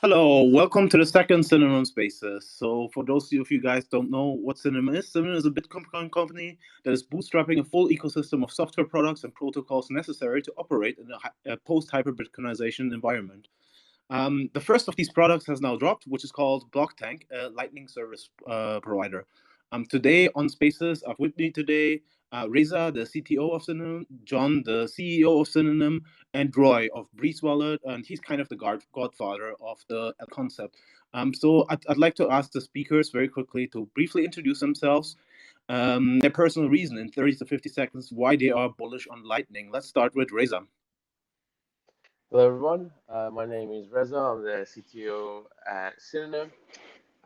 Hello, welcome to the second Synonym Spaces. So, for those of you guys don't know what Synonym is a Bitcoin company that is bootstrapping a full ecosystem of software products and protocols necessary to operate in a post-hyper-Bitcoinization environment. The first of these products has now dropped, which is called Blocktank, a Lightning service provider. Today on Spaces, I've with me today Reza, the CTO of Synonym, John, the CEO of Synonym, and Roy of Breeze Wallet, and he's kind of the godfather of the concept. So I'd like to ask the speakers very quickly to briefly introduce themselves, their personal reason in 30 to 50 seconds why they are bullish on Lightning. Let's start with Reza. Hello everyone, my name is Reza, I'm the CTO at Synonym.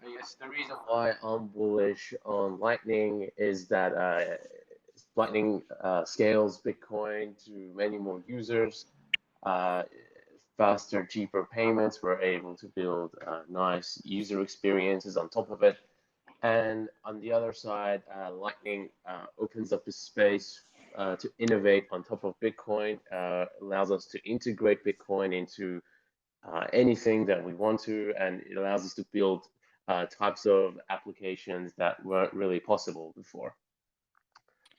I guess the reason why I'm bullish on Lightning is that Lightning scales Bitcoin to many more users, uh, faster, cheaper payments. We're able to build nice user experiences on top of it. And on the other side, Lightning opens up a space to innovate on top of Bitcoin, allows us to integrate Bitcoin into anything that we want to, and it allows us to build types of applications that weren't really possible before.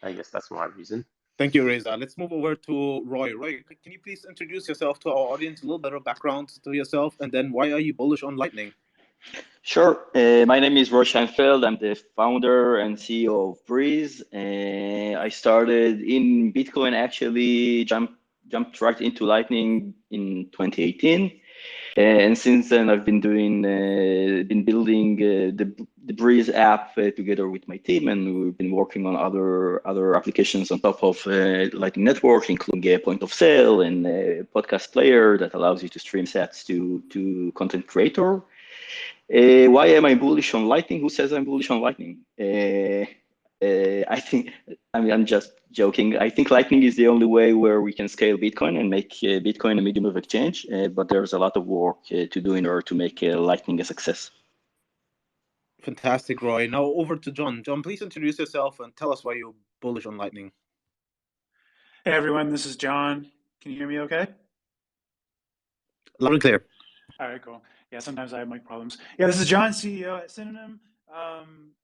I guess that's my reason. Thank you, Reza. Let's move over to Roy. Roy, can you please introduce yourself to our audience, a little bit of background to yourself, and then why are you bullish on Lightning? Sure. My name is Roy Scheinfeld. I'm the founder and CEO of Breeze. I started in Bitcoin, actually jumped right into Lightning in 2018. And since then, I've been building the Breeze app together with my team, and we've been working on other applications on top of Lightning Network, including a point of sale and a podcast player that allows you to stream sets to content creator. Why am I bullish on Lightning? Who says I'm bullish on Lightning? I'm just joking. I think Lightning is the only way where we can scale Bitcoin and make Bitcoin a medium of exchange, but there's a lot of work to do in order to make Lightning a success. Fantastic, Roy. Now over to John. John, please introduce yourself and tell us why you're bullish on Lightning. Hey everyone, this is John. Can you hear me okay? Loud and clear. All right, cool. Yeah, sometimes I have mic problems. Yeah, this is John, CEO at Synonym.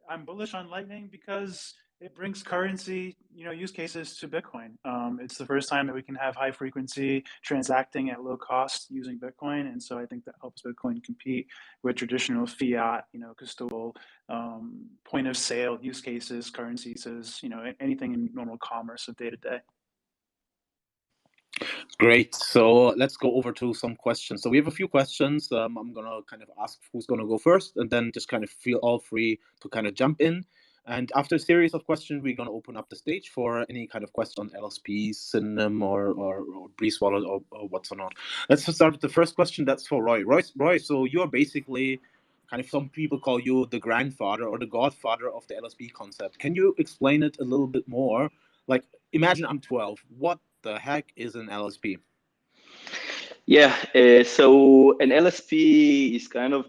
I'm bullish on Lightning because it brings currency, use cases to Bitcoin. It's the first time that we can have high frequency transacting at low cost using Bitcoin, and so I think that helps Bitcoin compete with traditional fiat, custodial, point of sale use cases, currencies, anything in normal commerce of day to day. Great. So let's go over to some questions. So we have a few questions. I'm going to kind of ask who's going to go first, and then just kind of feel all free to kind of jump in. And after a series of questions, we're going to open up the stage for any kind of question on LSP, Synonym, or Breeze Wallet, or what's or not. Let's start with the first question. That's for Roy. Roy, so you're basically kind of, some people call you the grandfather or the godfather of the LSP concept. Can you explain it a little bit more? Like, imagine I'm 12. What the heck is an LSP? Yeah, so an LSP is kind of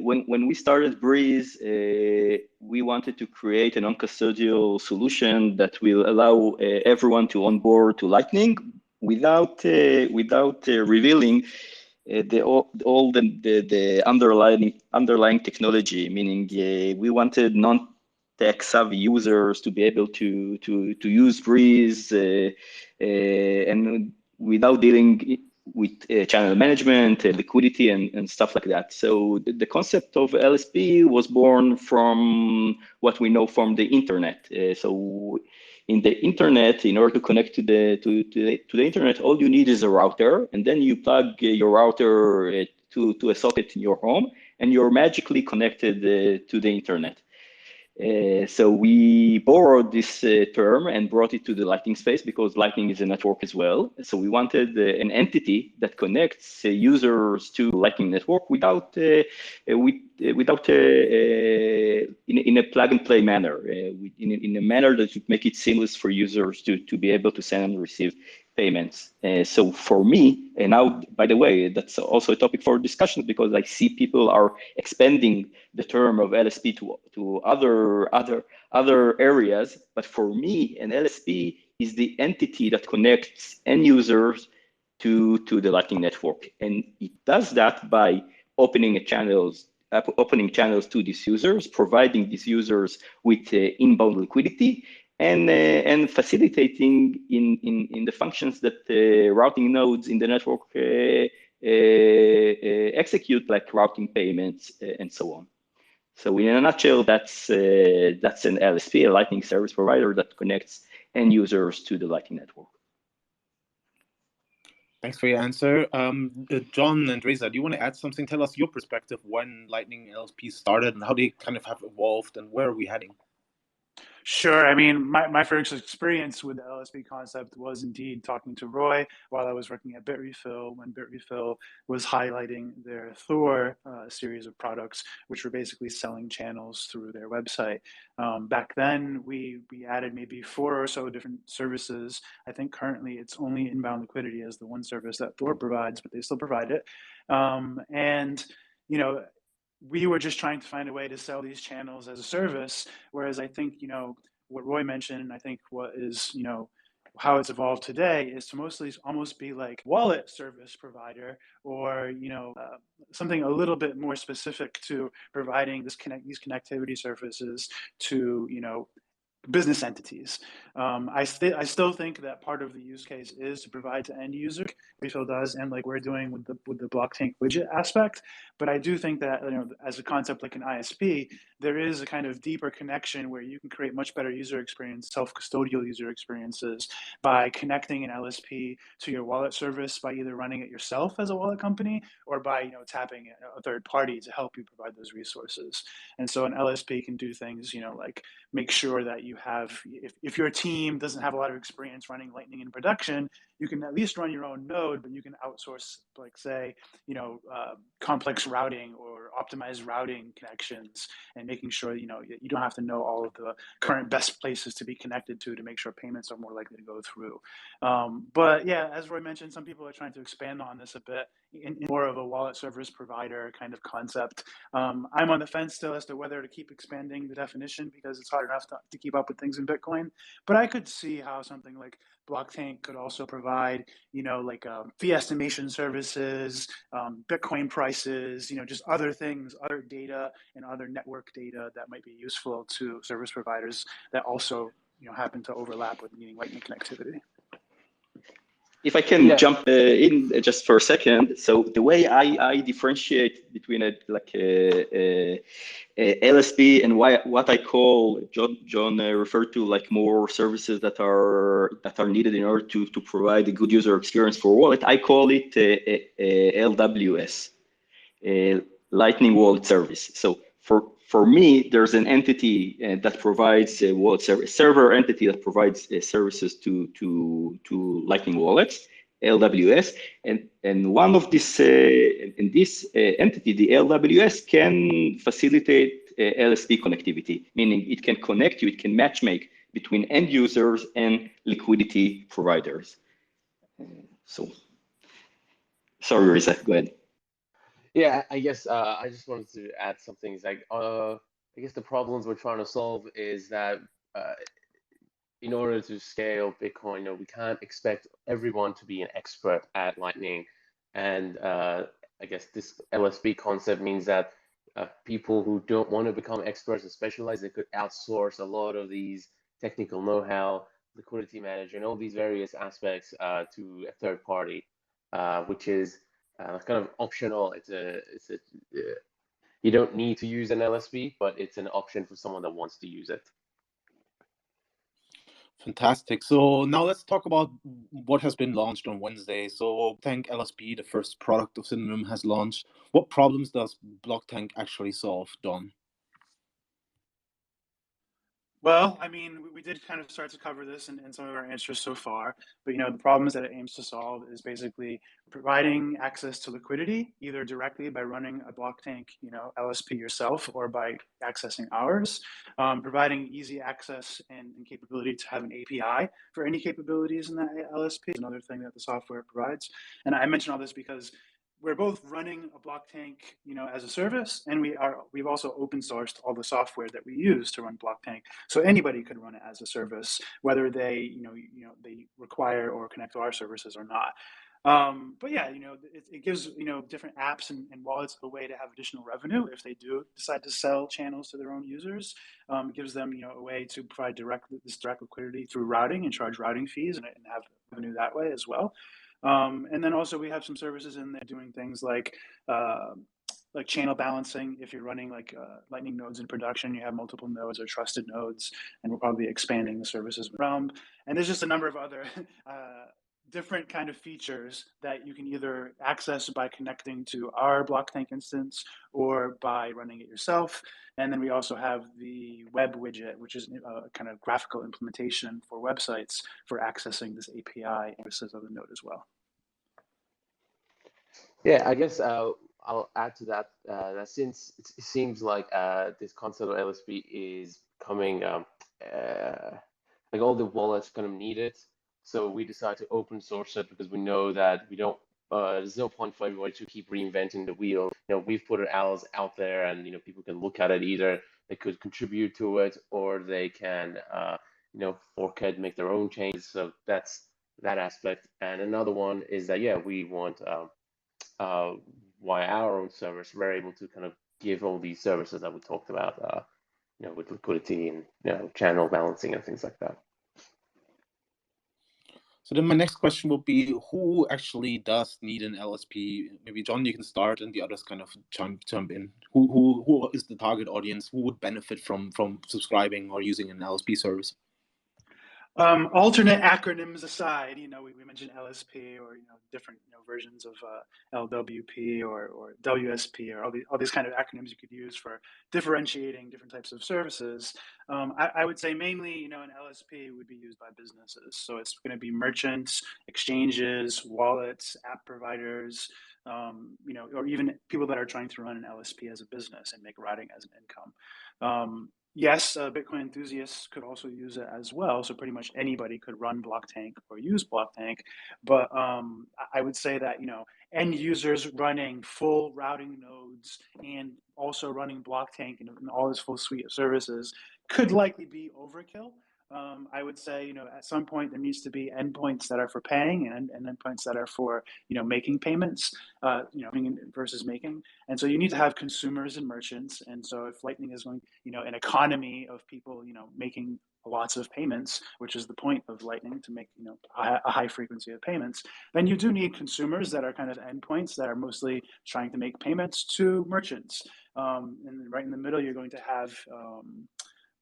when we started Breeze, we wanted to create a non-custodial solution that will allow everyone to onboard to Lightning without revealing all the underlying technology. Meaning, we wanted non-tech savvy users to be able to use Breeze and without dealing with channel management, liquidity, and stuff like that. So the concept of LSP was born from what we know from the internet. So in the internet, in order to connect to the internet, all you need is a router, and then you plug your router to a socket in your home, and you're magically connected to the internet. So we borrowed this term and brought it to the Lightning space because Lightning is a network as well. So we wanted an entity that connects users to Lightning network without in a plug and play manner, in a manner that would make it seamless for users to be able to send and receive payments. So for me, and now, by the way, that's also a topic for discussions because I see people are expanding the term of LSP to other areas. But for me, an LSP is the entity that connects end users to the Lightning network. And it does that by opening channels to these users, providing these users with inbound liquidity, and facilitating in the functions that routing nodes in the network execute, like routing payments and so on. So in a nutshell, that's an LSP, a Lightning Service Provider, that connects end users to the Lightning Network. Thanks for your answer. John and Reza, do you want to add something? Tell us your perspective when Lightning LSP started and how they kind of have evolved and where are we heading? Sure. I mean, my first experience with the LSP concept was indeed talking to Roy while I was working at BitRefill, when BitRefill was highlighting their Thor series of products, which were basically selling channels through their website. Back then, we added maybe 4 or so different services. I think currently it's only inbound liquidity as the one service that Thor provides, but they still provide it. And, you know, we were just trying to find a way to sell these channels as a service. Whereas I think, what Roy mentioned, and I think what is, how it's evolved today is to mostly almost be like wallet service provider, or, something a little bit more specific to providing these connectivity services to, business entities. I still think that part of the use case is to provide to end user, Refill does, and like we're doing with the Blocktank widget aspect. But I do think that, as a concept like an ISP, there is a kind of deeper connection where you can create much better user experience, self-custodial user experiences, by connecting an LSP to your wallet service by either running it yourself as a wallet company or by tapping a third party to help you provide those resources. And so an LSP can do things, like make sure that you have, if your team doesn't have a lot of experience running Lightning in production, you can at least run your own node, but you can outsource, like say, complex routing or optimized routing connections, and making sure, you don't have to know all of the current best places to be connected to make sure payments are more likely to go through. But yeah, as Roy mentioned, some people are trying to expand on this a bit in more of a wallet service provider kind of concept. I'm on the fence still as to whether to keep expanding the definition, because it's hard enough to keep up with things in Bitcoin. But I could see how something like Blocktank could also provide, like fee estimation services, Bitcoin prices, just other things, other data and other network data that might be useful to service providers that also, happen to overlap with needing Lightning connectivity. If I can jump in just for a second. So the way I differentiate between a LSP and what I call, John referred to, like more services that are needed in order to provide a good user experience for wallet, I call it LWS, Lightning Wallet Service. So for me, there's an entity that provides a wallet service, server entity that provides services to Lightning wallets, LWS, and one of this in this entity, the LWS, can facilitate LSP connectivity, meaning it can connect you, it can matchmake between end users and liquidity providers. So, sorry, Reza, go ahead. Yeah, I guess I just wanted to add something. It's like, I guess the problems we're trying to solve is that in order to scale Bitcoin, we can't expect everyone to be an expert at Lightning. And I guess this LSP concept means that people who don't want to become experts and specialize, they could outsource a lot of these technical know-how, liquidity manager, and all these various aspects to a third party, which is kind of optional. You don't need to use an LSP, but it's an option for someone that wants to use it. Fantastic. So now let's talk about what has been launched on Wednesday. So Blocktank LSP, the first product of Synonym, has launched. What problems does Blocktank actually solve, Don? Well, I mean, we did kind of start to cover this in some of our answers so far, but the problems that it aims to solve is basically providing access to liquidity, either directly by running a Blocktank, LSP yourself, or by accessing ours, providing easy access and capability to have an API for any capabilities in that LSP is another thing that the software provides. And I mention all this because we're both running a Blocktank, as a service, and we've also open sourced all the software that we use to run Blocktank, so anybody could run it as a service, whether they, they require or connect to our services or not. But yeah, it gives, different apps and wallets a way to have additional revenue if they do decide to sell channels to their own users. It gives them, a way to provide this direct liquidity through routing and charge routing fees and have revenue that way as well. And then also we have some services in there doing things like channel balancing. If you're running Lightning nodes in production, you have multiple nodes or trusted nodes, and we're probably expanding the services realm. And there's just a number of other different kind of features that you can either access by connecting to our Blocktank instance or by running it yourself. And then we also have the web widget, which is a kind of graphical implementation for websites for accessing this API and services of the node as well. Yeah, I guess I'll add to that that since it seems like this concept of LSP is coming, like all the wallets kind of need it, so we decided to open source it because we know that we don't. There's no point for everybody to keep reinventing the wheel. We've put it out there, and people can look at it. Either they could contribute to it, or they can, fork it, make their own changes. So that's that aspect. And another one is that we want. Via our own service, we're able to kind of give all these services that we talked about, with liquidity and channel balancing and things like that. So then my next question will be, who actually does need an LSP? Maybe John, you can start, and the others kind of jump in. Who is the target audience? Who would benefit from subscribing or using an LSP service? Alternate acronyms aside, we mentioned LSP or different versions of LWP or WSP or all these kind of acronyms you could use for differentiating different types of services. I would say mainly an LSP would be used by businesses. So it's going to be merchants, exchanges, wallets, app providers, or even people that are trying to run an LSP as a business and make routing as an income. Yes, Bitcoin enthusiasts could also use it as well. So pretty much anybody could run Blocktank or use Blocktank. But I would say that, end users running full routing nodes and also running Blocktank and all this full suite of services could likely be overkill. I would say, at some point there needs to be endpoints that are for paying and endpoints that are for, making payments, versus making. And so you need to have consumers and merchants. And so if Lightning is going, an economy of people, making lots of payments, which is the point of Lightning, to make, a high frequency of payments, then you do need consumers that are kind of endpoints that are mostly trying to make payments to merchants. And right in the middle, you're going to have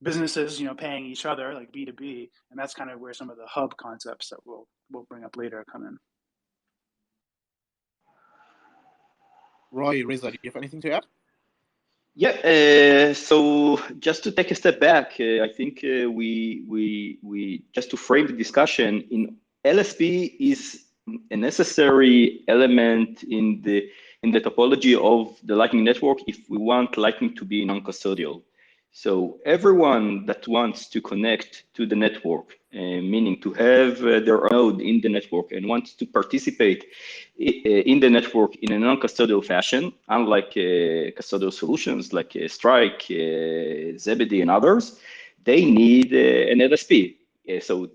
businesses, paying each other, like B2B, and that's kind of where some of the hub concepts that we'll bring up later come in. Roy, Reza, do you have anything to add? Yeah. So just to take a step back, I think we just to frame the discussion, in LSP is a necessary element in the topology of the Lightning Network if we want Lightning to be non-custodial. So everyone that wants to connect to the network, meaning to have their node in the network and wants to participate in the network in a non-custodial fashion, unlike custodial solutions like Strike, Zebedee, and others, they need an LSP. So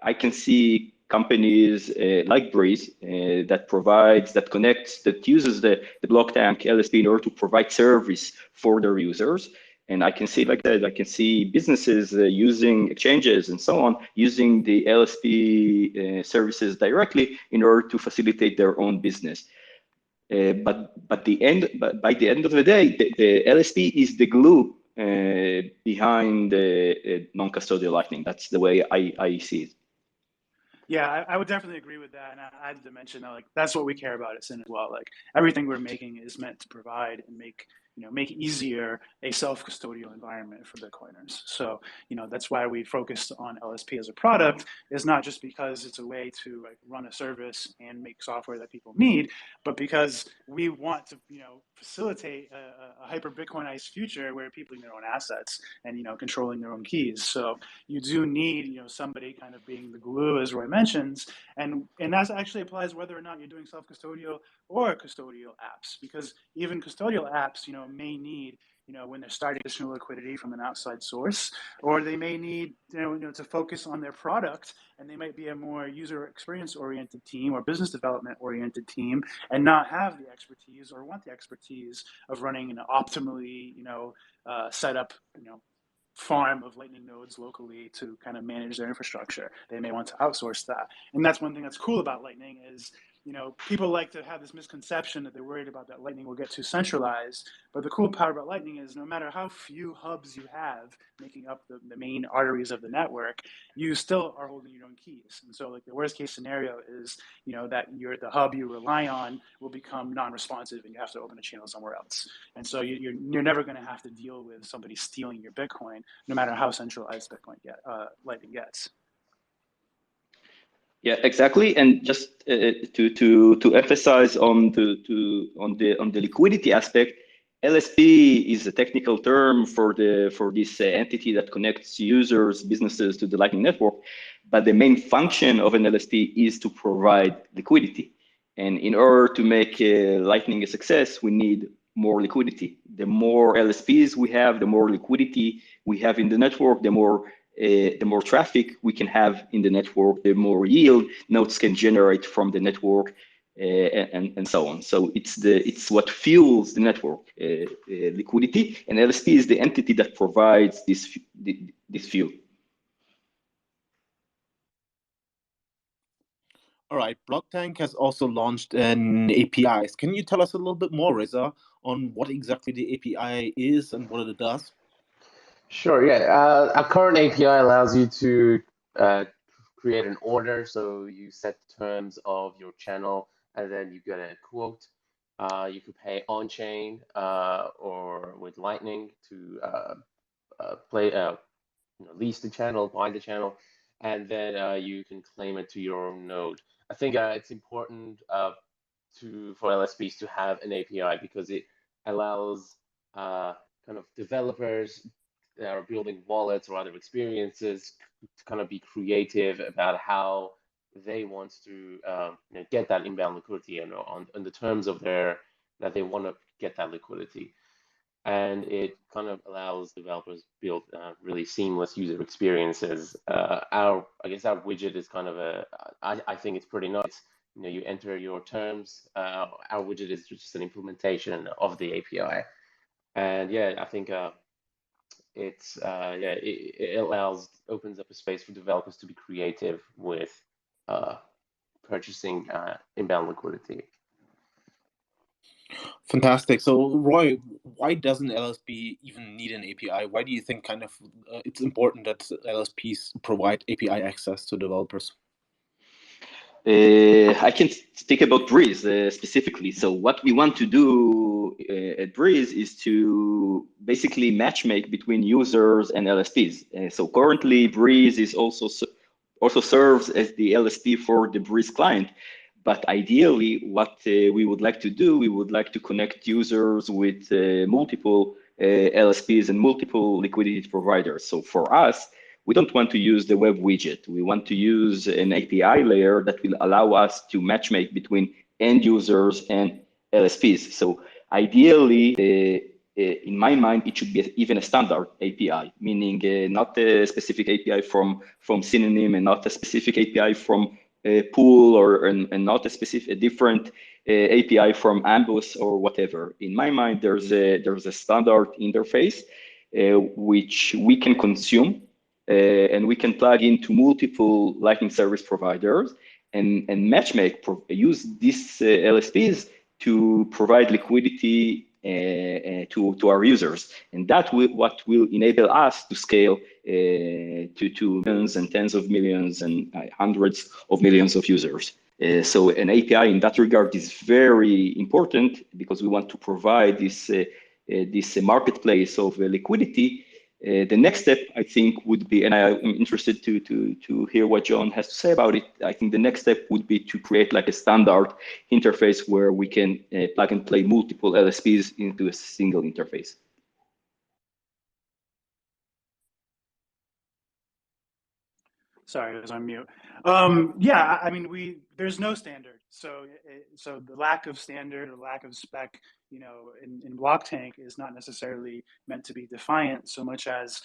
I can see companies like Breeze that connects, that uses the Blocktank LSP in order to provide service for their users. And I can see like that, I can see businesses using exchanges and so on, using the LSP services directly in order to facilitate their own business. But by the end of the day, the LSP is the glue behind the non-custodial Lightning. That's the way I see it. Yeah, I would definitely agree with that. And I had to mention that, that's what we care about at Syn as well. Everything we're making is meant to provide and make easier a self-custodial environment for Bitcoiners. So, that's why we focused on LSP as a product, is not just because it's a way to run a service and make software that people need, but because we want to, facilitate a hyper Bitcoinized future where people own their own assets and, controlling their own keys. So you do need, somebody kind of being the glue, as Roy mentions, and that actually applies whether or not you're doing self-custodial or custodial apps, because even custodial apps, may need, when they're starting additional liquidity from an outside source, or they may need, to focus on their product, and they might be a more user experience oriented team or business development oriented team, and not have the expertise or want the expertise of running an optimally, set up, farm of Lightning nodes locally to kind of manage their infrastructure. They may want to outsource that. And that's one thing that's cool about Lightning is, people like to have this misconception that they're worried about that Lightning will get too centralized. But the cool part about Lightning is no matter how few hubs you have making up the main arteries of the network, you still are holding your own keys. And so like the worst case scenario is, that the hub you rely on will become non-responsive and you have to open a channel somewhere else. And so you're never going to have to deal with somebody stealing your Bitcoin, no matter how centralized Lightning gets. Yeah, exactly. And just to emphasize on the liquidity aspect, LSP is a technical term for this entity that connects users, businesses to the Lightning Network. But the main function of an LSP is to provide liquidity. And in order to make Lightning a success, we need more liquidity. The more LSPs we have, the more liquidity we have in the network, the more traffic we can have in the network, the more yield nodes can generate from the network, and so on. So it's what fuels the network liquidity, and LSP is the entity that provides this fuel. All right, Blocktank has also launched an APIs. Can you tell us a little bit more, Reza, on what exactly the API is and what it does? Sure, yeah. Our current API allows you to create an order. So you set terms of your channel, and then you get a quote. You could pay on-chain or with Lightning to lease the channel, buy the channel, and then you can claim it to your own node. I think it's important for LSPs to have an API because it allows kind of developers that are building wallets or other experiences to kind of be creative about how they want to get that inbound liquidity and on the terms of that they want to get that liquidity. And it kind of allows developers build really seamless user experiences. I guess our widget is kind of I think it's pretty nice. You enter your terms. Our widget is just an implementation of the API, and yeah, I think it opens up a space for developers to be creative with purchasing inbound liquidity. Fantastic. So, Roy, why doesn't LSP even need an API? Why do you think it's important that LSPs provide API access to developers? I can speak about Breeze specifically. So what we want to do at Breeze is to basically matchmake between users and LSPs. So currently, Breeze is also serves as the LSP for the Breeze client. But ideally, what we would like to do, we would like to connect users with multiple LSPs and multiple liquidity providers. So for us, we don't want to use the web widget. We want to use an API layer that will allow us to matchmake between end users and LSPs. So ideally, in my mind, it should be even a standard API, meaning not a specific API from Synonym and not a specific API from Pool and not a different API from Ambush or whatever. In my mind, there's a standard interface which we can consume. And we can plug into multiple Lightning service providers and use these LSPs to provide liquidity to our users. And what will enable us to scale to millions and tens of millions and hundreds of millions of users. So an API in that regard is very important because we want to provide this marketplace of liquidity. The next step, I think, would be, and I'm interested to hear what John has to say about it. I think the next step would be to create like a standard interface where we can plug and play multiple LSPs into a single interface. Sorry, I was on mute. Yeah, I mean, there's no standard. So the lack of standard or lack of spec, in Blocktank is not necessarily meant to be defiant so much as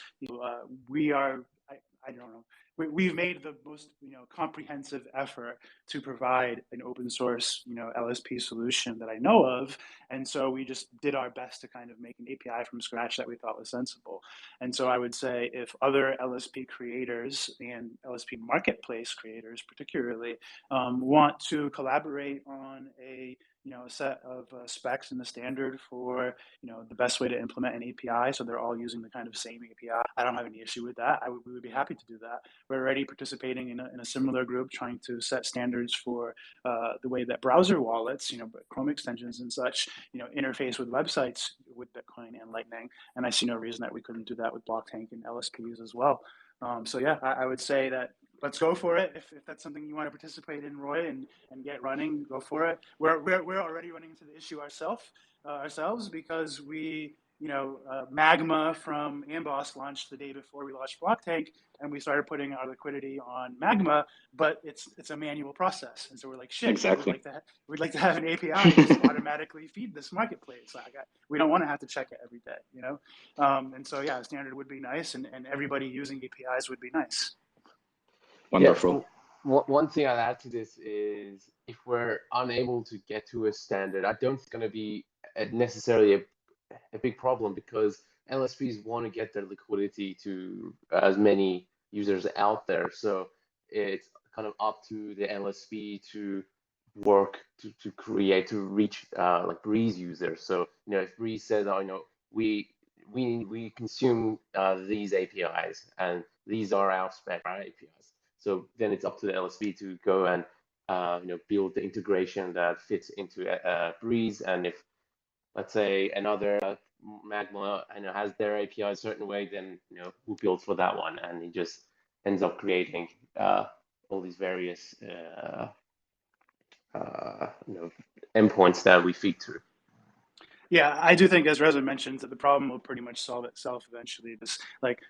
we are. I don't know. We've made the most comprehensive effort to provide an open source LSP solution that I know of, and so we just did our best to kind of make an API from scratch that we thought was sensible. And so I would say if other LSP creators and LSP marketplace creators particularly want to collaborate on a set of specs and the standard for the best way to implement an API, so they're all using the kind of same API, I don't have any issue with that. We would be happy to do that. We're already participating in a similar group trying to set standards for the way that browser wallets, Chrome extensions and such, interface with websites with Bitcoin and Lightning. And I see no reason that we couldn't do that with Blocktank and LSPs as well. So yeah, I would say that let's go for it. If that's something you want to participate in, Roy, and get running, go for it. We're already running into the issue ourselves because we, Magma from Amboss launched the day before we launched Blocktank, and we started putting our liquidity on Magma, but it's a manual process, and so we're like, shit, Exactly. we'd like to have an API just automatically feed this marketplace. We don't want to have to check it every day, and so yeah, standard would be nice, and everybody using APIs would be nice. Wonderful. Yeah, one thing I'd add to this is if we're unable to get to a standard, I don't think it's going to be necessarily a big problem, because LSPs want to get their liquidity to as many users out there. So it's kind of up to the LSP to work to create, to reach like Breeze users. So if Breeze says, oh, we consume these APIs and these are our spec APIs. So then it's up to the LSP to go and build the integration that fits into Breeze. And if, let's say, another Magma has their API a certain way, then who builds for that one? And it just ends up creating all these various endpoints that we feed through. Yeah, I do think, as Reza mentioned, that the problem will pretty much solve itself eventually.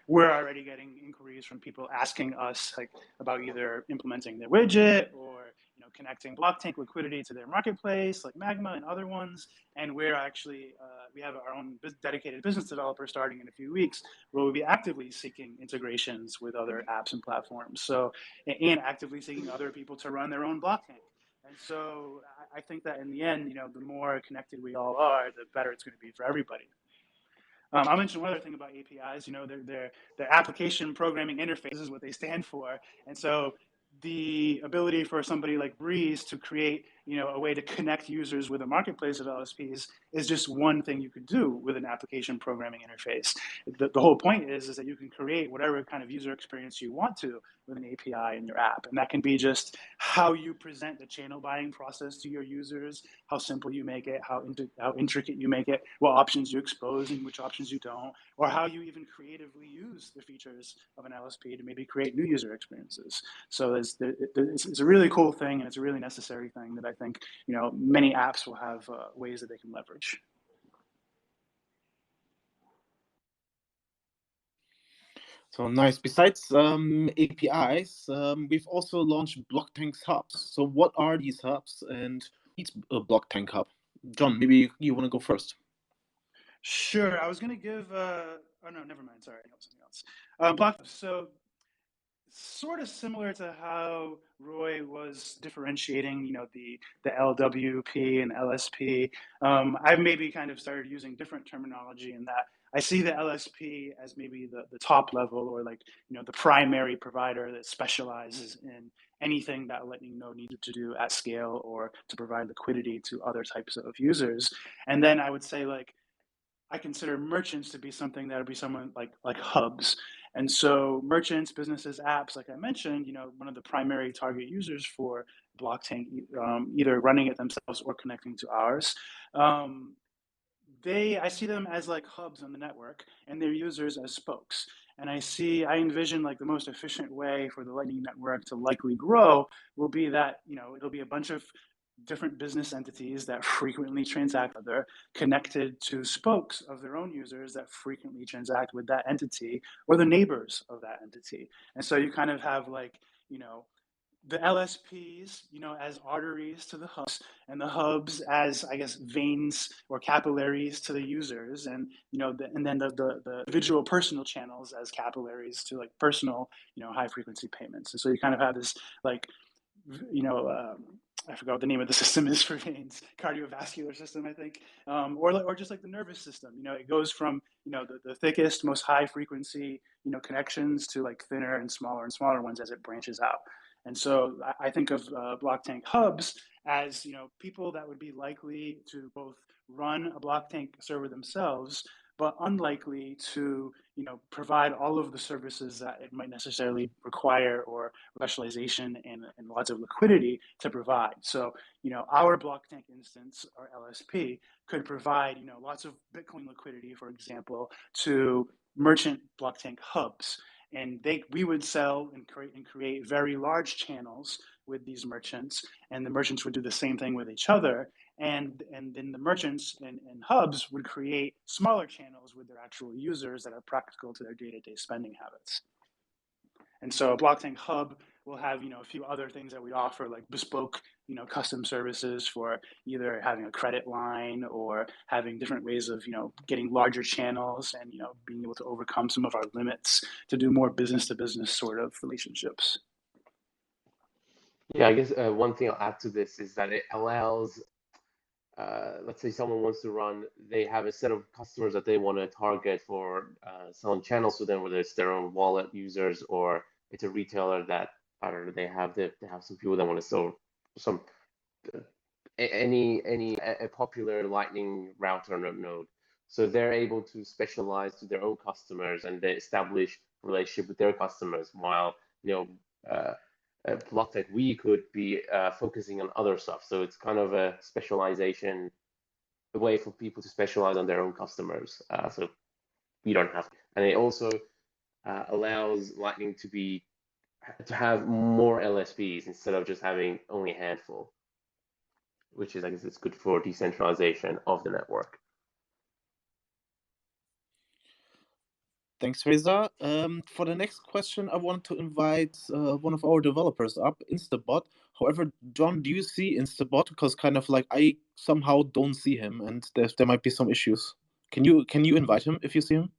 We're already getting inquiries from people asking us about either implementing their widget or connecting Blocktank liquidity to their marketplace, like Magma and other ones. And we're actually we have our own dedicated business developer starting in a few weeks, where we'll be actively seeking integrations with other apps and platforms. So, and actively seeking other people to run their own Blocktank. And so I think that in the end, the more connected we all are, the better it's going to be for everybody. I'll mention one other thing about APIs. Their application programming interface is what they stand for. And so the ability for somebody like Breeze to create, a way to connect users with a marketplace of LSPs is just one thing you could do with an application programming interface. The whole point is that you can create whatever kind of user experience you want to with an API in your app. And that can be just how you present the channel buying process to your users, how simple you make it, how intricate you make it, what options you expose and which options you don't, or how you even creatively use the features of an LSP to maybe create new user experiences. So it's a really cool thing, and it's a really necessary thing that I think many apps will have ways that they can leverage. So nice. Besides APIs, we've also launched Blocktank's hubs. So what are these hubs, and each Blocktank hub? John, maybe you want to go first. Sure. I was going to give. Oh no, never mind. Sorry, something else. So sort of similar to how Roy was differentiating, the LWP and LSP. I've maybe kind of started using different terminology in that I see the LSP as maybe the top level, or the primary provider that specializes in anything that Lightning Node needed to do at scale or to provide liquidity to other types of users. And then I would say I consider merchants to be something that would be someone like hubs. And so merchants, businesses, apps, like I mentioned, one of the primary target users for Blocktank, either running it themselves or connecting to ours. I see them as like hubs on the network, and their users as spokes. And I envision the most efficient way for the Lightning Network to likely grow will be that, it'll be a bunch of different business entities that frequently transact with other, connected to spokes of their own users that frequently transact with that entity or the neighbors of that entity. And so you kind of have like, the LSPs, as arteries to the hubs, and the hubs as, I guess, veins or capillaries to the users, and and then the individual personal channels as capillaries to like personal, high frequency payments. And so you kind of have this like, I forgot what the name of the system is for veins, cardiovascular system, I think, or just like the nervous system. It goes from the thickest, most high frequency connections to like thinner and smaller ones as it branches out. And so I think of Blocktank hubs as people that would be likely to both run a Blocktank server themselves, but unlikely to provide all of the services that it might necessarily require, or specialization and lots of liquidity to provide. So our Blocktank instance, or LSP, could provide lots of Bitcoin liquidity, for example, to merchant Blocktank hubs. And we would sell and create very large channels with these merchants, and the merchants would do the same thing with each other. And then the merchants and hubs would create smaller channels with their actual users that are practical to their day-to-day spending habits. And so a Blocktank hub will have a few other things that we offer, like bespoke custom services for either having a credit line or having different ways of getting larger channels, and being able to overcome some of our limits to do more business to business sort of relationships. Yeah, I guess one thing I'll add to this is that it allows, let's say someone wants to run, they have a set of customers that they want to target for selling channels to them, whether it's their own wallet users or it's a retailer that, I don't know, they have some people that want to sell some a popular Lightning router node. So they're able to specialize to their own customers, and they establish a relationship with their customers, while Blocktank, we could be focusing on other stuff. So it's kind of a specialization, a way for people to specialize on their own customers. So we don't have, and it also allows Lightning to have more LSPs instead of just having only a handful, which is, I guess, it's good for decentralization of the network. Thanks, Reza. For the next question, I want to invite one of our developers up, Instabot. However, John, do you see Instabot? Because kind of like I somehow don't see him, and there might be some issues. Can you invite him if you see him?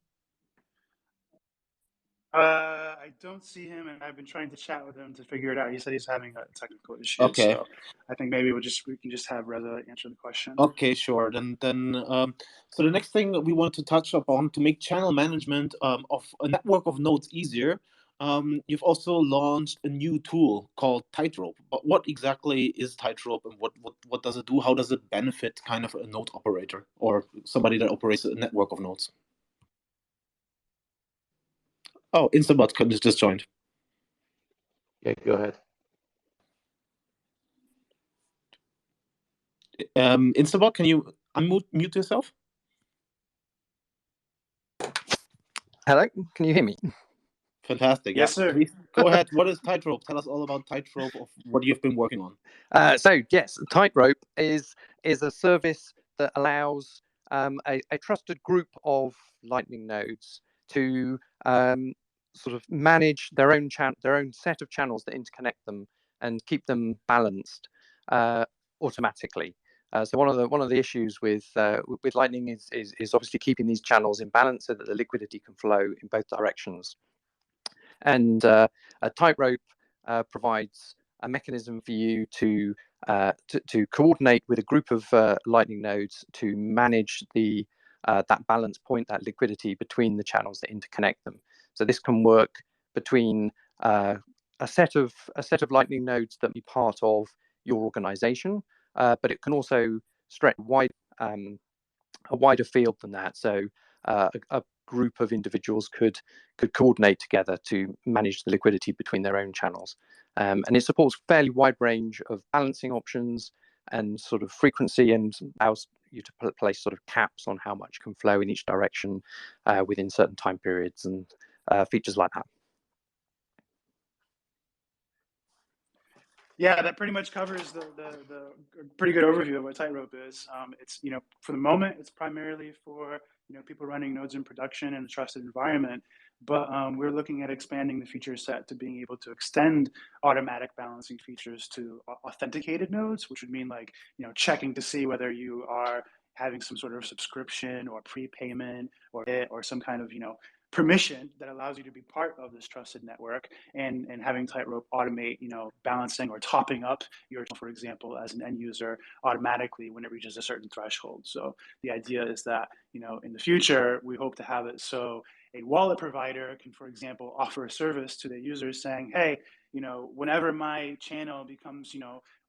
I don't see him, and I've been trying to chat with him to figure it out. He said he's having a technical issue. Okay. So I think maybe we can just have Reza answer the question. Okay, sure. So the next thing we want to touch upon, to make channel management of a network of nodes easier, you've also launched a new tool called Tightrope. But what exactly is Tightrope, and what does it do? How does it benefit kind of a node operator or somebody that operates a network of nodes? Oh, Instabot just joined. Yeah, go ahead. Instabot, can you unmute yourself? Hello, can you hear me? Fantastic. Yes, sir. Please go ahead. What is Tightrope? Tell us all about Tightrope, of what you've been working on. So yes, Tightrope is a service that allows a trusted group of Lightning nodes to sort of manage their own set of channels that interconnect them and keep them balanced automatically. So one of the issues with Lightning is obviously keeping these channels in balance so that the liquidity can flow in both directions. And Tightrope provides a mechanism for you to coordinate with a group of Lightning nodes to manage that balance point, that liquidity between the channels that interconnect them. So this can work between a set of Lightning nodes that be part of your organization, but it can also stretch a wider field than that. So a group of individuals could coordinate together to manage the liquidity between their own channels. And it supports a fairly wide range of balancing options and sort of frequency, and allows you to place sort of caps on how much can flow in each direction within certain time periods, and features like that. Yeah, that pretty much covers the pretty good overview of what Tightrope is. It's, for the moment, it's primarily for, people running nodes in production in a trusted environment. But we're looking at expanding the feature set to being able to extend automatic balancing features to authenticated nodes, which would mean like, checking to see whether you are having some sort of subscription or prepayment or some kind of, permission that allows you to be part of this trusted network, and having Tightrope automate, balancing or topping up your, for example, as an end user automatically when it reaches a certain threshold. So the idea is that, in the future, we hope to have it so a wallet provider can, for example, offer a service to their users saying, hey, whenever my channel becomes,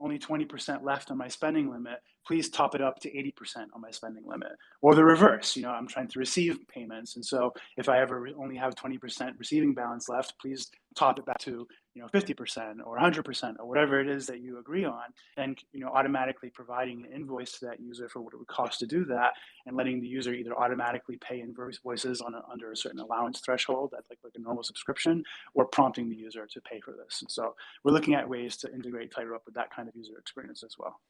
only 20% left on my spending limit, please top it up to 80% on my spending limit. Or the reverse, I'm trying to receive payments. And so if I ever only have 20% receiving balance left, please top it back to, 50% or 100% or whatever it is that you agree on. And, automatically providing an invoice to that user for what it would cost to do that, and letting the user either automatically pay invoices under a certain allowance threshold, that's like a normal subscription, or prompting the user to pay for this. And so we're looking at ways to integrate Tightrope with that kind of user experience as well.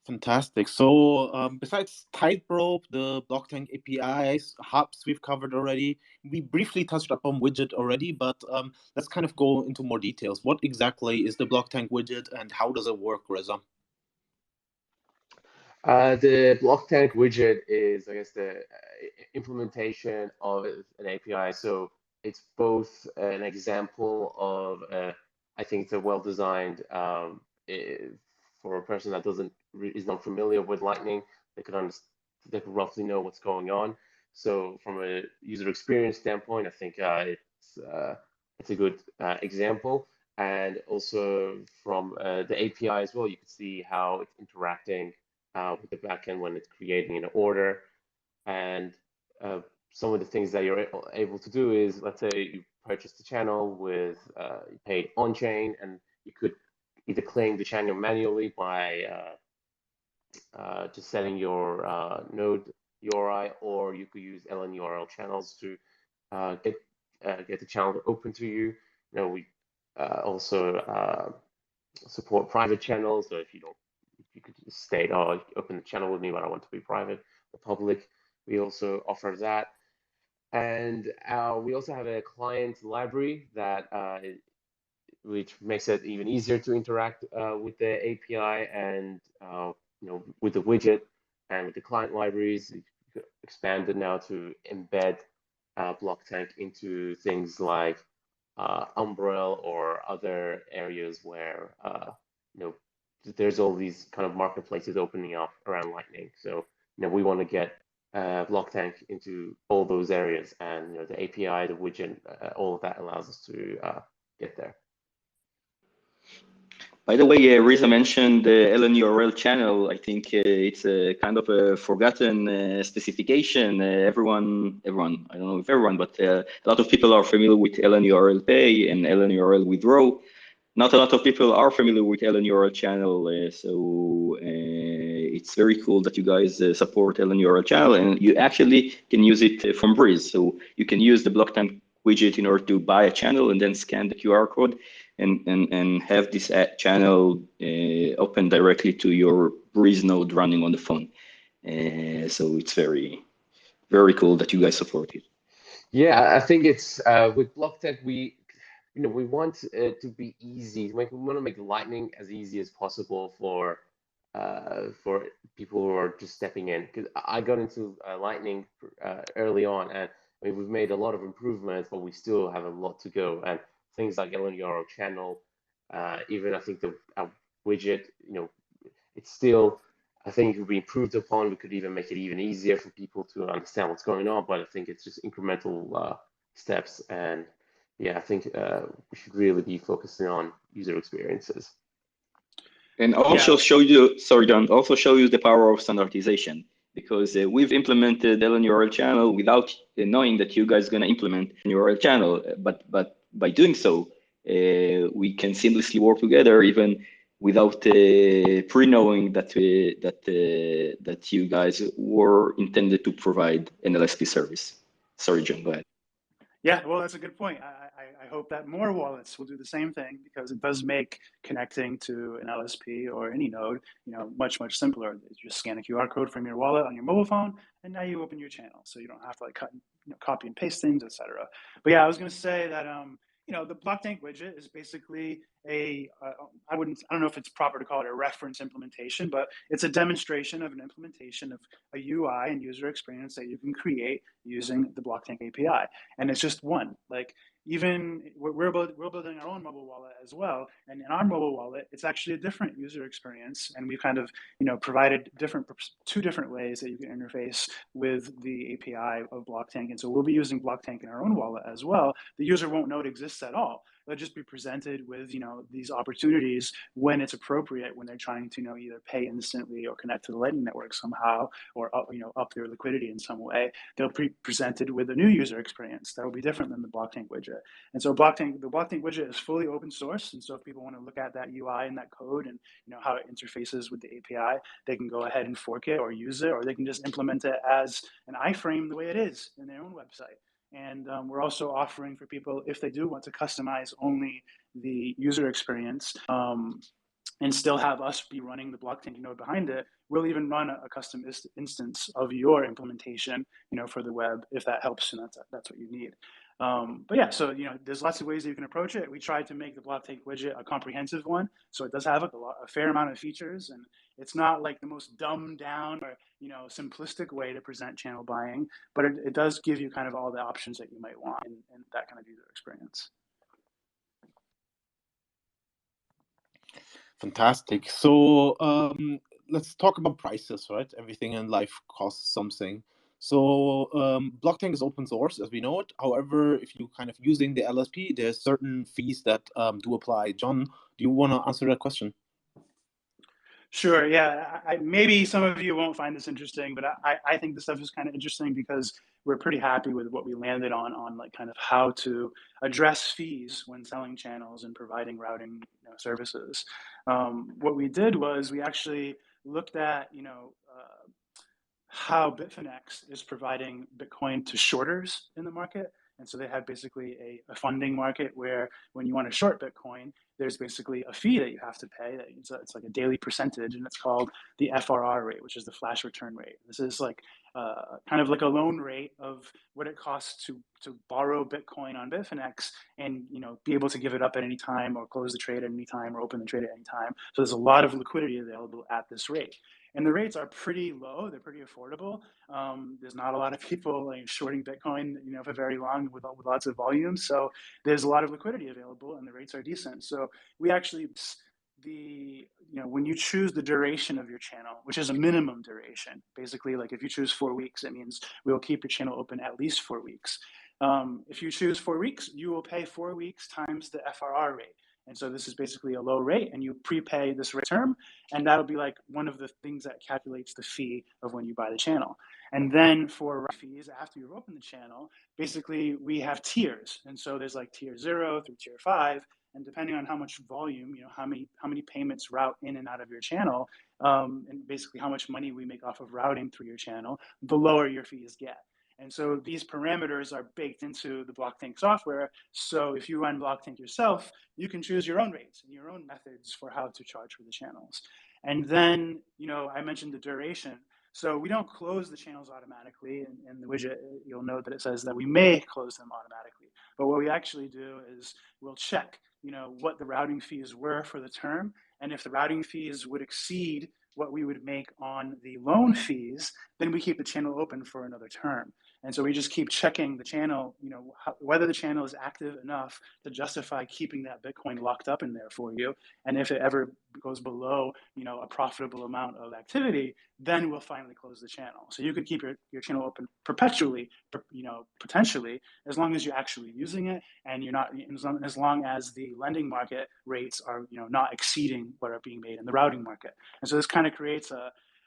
Fantastic. So besides Tightrope, the Blocktank APIs, hubs we've covered already, we briefly touched upon widget already, but let's kind of go into more details. What exactly is the Blocktank widget and how does it work, Reza? The Blocktank widget is, I guess, the implementation of an API. So it's both an example of, I think it's a well-designed, for a person that is not familiar with Lightning, they could roughly know what's going on. So from a user experience standpoint, I think it's a good example. And also from the API as well, you can see how it's interacting with the backend when it's creating an order. And some of the things that you're able to do is, let's say you purchased the channel with, you paid on-chain, and you could either claim the channel manually by just setting your node URI, or you could use LNURL channels to get the channel open to you. We also support private channels. So if you could just state, oh, open the channel with me, but I want to be private or public. We also offer that. And we also have a client library that which makes it even easier to interact with the API and with the widget and with the client libraries. Expanded now to embed Blocktank into things like Umbrel or other areas where there's all these kind of marketplaces opening up around Lightning. So we want to get Blocktank into all those areas, and the API, the widget, all of that allows us to get there. By the way, Reza mentioned the LNURL channel. I think it's a kind of a forgotten specification. Everyone, I don't know if everyone, but a lot of people are familiar with LNURL pay and LNURL withdraw. Not a lot of people are familiar with LNURL channel, so it's very cool that you guys support LNURL channel, and you actually can use it from Breeze. So you can use the Blocktank widget in order to buy a channel and then scan the QR code and have this channel open directly to your Breeze node running on the phone. So it's very, very cool that you guys support it. Yeah, I think it's with Blocktank, we want it to be easy. We want to make Lightning as easy as possible for people who are just stepping in. Because I got into Lightning early on, and we've made a lot of improvements, but we still have a lot to go. And things like LNURL channel, even I think the widget, it's still, I think it could be improved upon. We could even make it even easier for people to understand what's going on. But I think it's just incremental steps. And yeah, I think we should really be focusing on user experiences. And also show you, sorry, John, also show you the power of standardization, because we've implemented LNURL channel without knowing that you guys are going to implement URL channel. But by doing so, we can seamlessly work together even without pre-knowing that you guys were intended to provide an LSP service. Sorry, John, go ahead. Yeah, well, that's a good point. I hope that more wallets will do the same thing, because it does make connecting to an LSP or any node, much, much simpler. You just scan a QR code from your wallet on your mobile phone, and now you open your channel. So you don't have to copy and paste things, etc. But yeah, I was going to say that the Blocktank widget is basically I don't know if it's proper to call it a reference implementation, but it's a demonstration of an implementation of a UI and user experience that you can create using the Blocktank API. And it's just one. Like, even we're building our own mobile wallet as well, and in our mobile wallet, it's actually a different user experience, and we've kind of provided two different ways that you can interface with the API of Blocktank. And so we'll be using Blocktank in our own wallet as well. The user won't know it exists at all. They'll just be presented with these opportunities when it's appropriate, when they're trying to either pay instantly or connect to the Lightning Network somehow, or up their liquidity in some way. They'll be presented with a new user experience that will be different than the Blocktank widget. And so the Blocktank widget is fully open source. And so if people want to look at that UI and that code and how it interfaces with the API, they can go ahead and fork it or use it, or they can just implement it as an iframe the way it is in their own website. And we're also offering for people, if they do want to customize only the user experience, and still have us be running the Blocktank node behind it, we'll even run a custom instance of your implementation, for the web, if that helps, and that's what you need. But yeah, so there's lots of ways that you can approach it. We tried to make the Blocktank widget a comprehensive one, so it does have a fair amount of features, and it's not like the most dumbed down or simplistic way to present channel buying, but it does give you kind of all the options that you might want in that kind of user experience. Fantastic. So let's talk about prices, right? Everything in life costs something. So Blocktank is open source, as we know it. However, if you kind of using the LSP, there's certain fees that do apply. John, do you want to answer that question? Sure. Yeah. Maybe some of you won't find this interesting, but I think this stuff is kind of interesting because we're pretty happy with what we landed on like kind of how to address fees when selling channels and providing routing services. What we did was we actually looked at how Bitfinex is providing Bitcoin to shorters in the market. And so they have basically a funding market where when you want to short Bitcoin, there's basically a fee that you have to pay. It's like a daily percentage, and it's called the FRR rate, which is the flash return rate. This is like kind of like a loan rate of what it costs to borrow Bitcoin on Bitfinex and be able to give it up at any time, or close the trade at any time, or open the trade at any time. So there's a lot of liquidity available at this rate. And the rates are pretty low. They're pretty affordable. There's not a lot of people like shorting Bitcoin, for very long with lots of volume. So there's a lot of liquidity available, and the rates are decent. So we actually when you choose the duration of your channel, which is a minimum duration, basically, like if you choose 4 weeks, it means we will keep your channel open at least 4 weeks. If you choose 4 weeks, you will pay 4 weeks times the FRR rate. And so this is basically a low rate, and you prepay this rate term, and that'll be like one of the things that calculates the fee of when you buy the channel. And then for fees after you've opened the channel, basically we have tiers. And so there's like tier 0 through tier 5, and depending on how much volume, how many payments route in and out of your channel, and basically how much money we make off of routing through your channel, the lower your fees get. And so these parameters are baked into the Blocktank software. So if you run Blocktank yourself, you can choose your own rates and your own methods for how to charge for the channels. And then, I mentioned the duration. So we don't close the channels automatically. In the widget, you'll note that it says that we may close them automatically. But what we actually do is we'll check, what the routing fees were for the term. And if the routing fees would exceed what we would make on the loan fees, then we keep the channel open for another term. And so we just keep checking the channel, whether the channel is active enough to justify keeping that Bitcoin locked up in there for you. And if it ever goes below, a profitable amount of activity, then we'll finally close the channel. So you could keep your channel open perpetually, potentially, as long as you're actually using it, and you're not, as long as the lending market rates are, not exceeding what are being made in the routing market. And so this kind of creates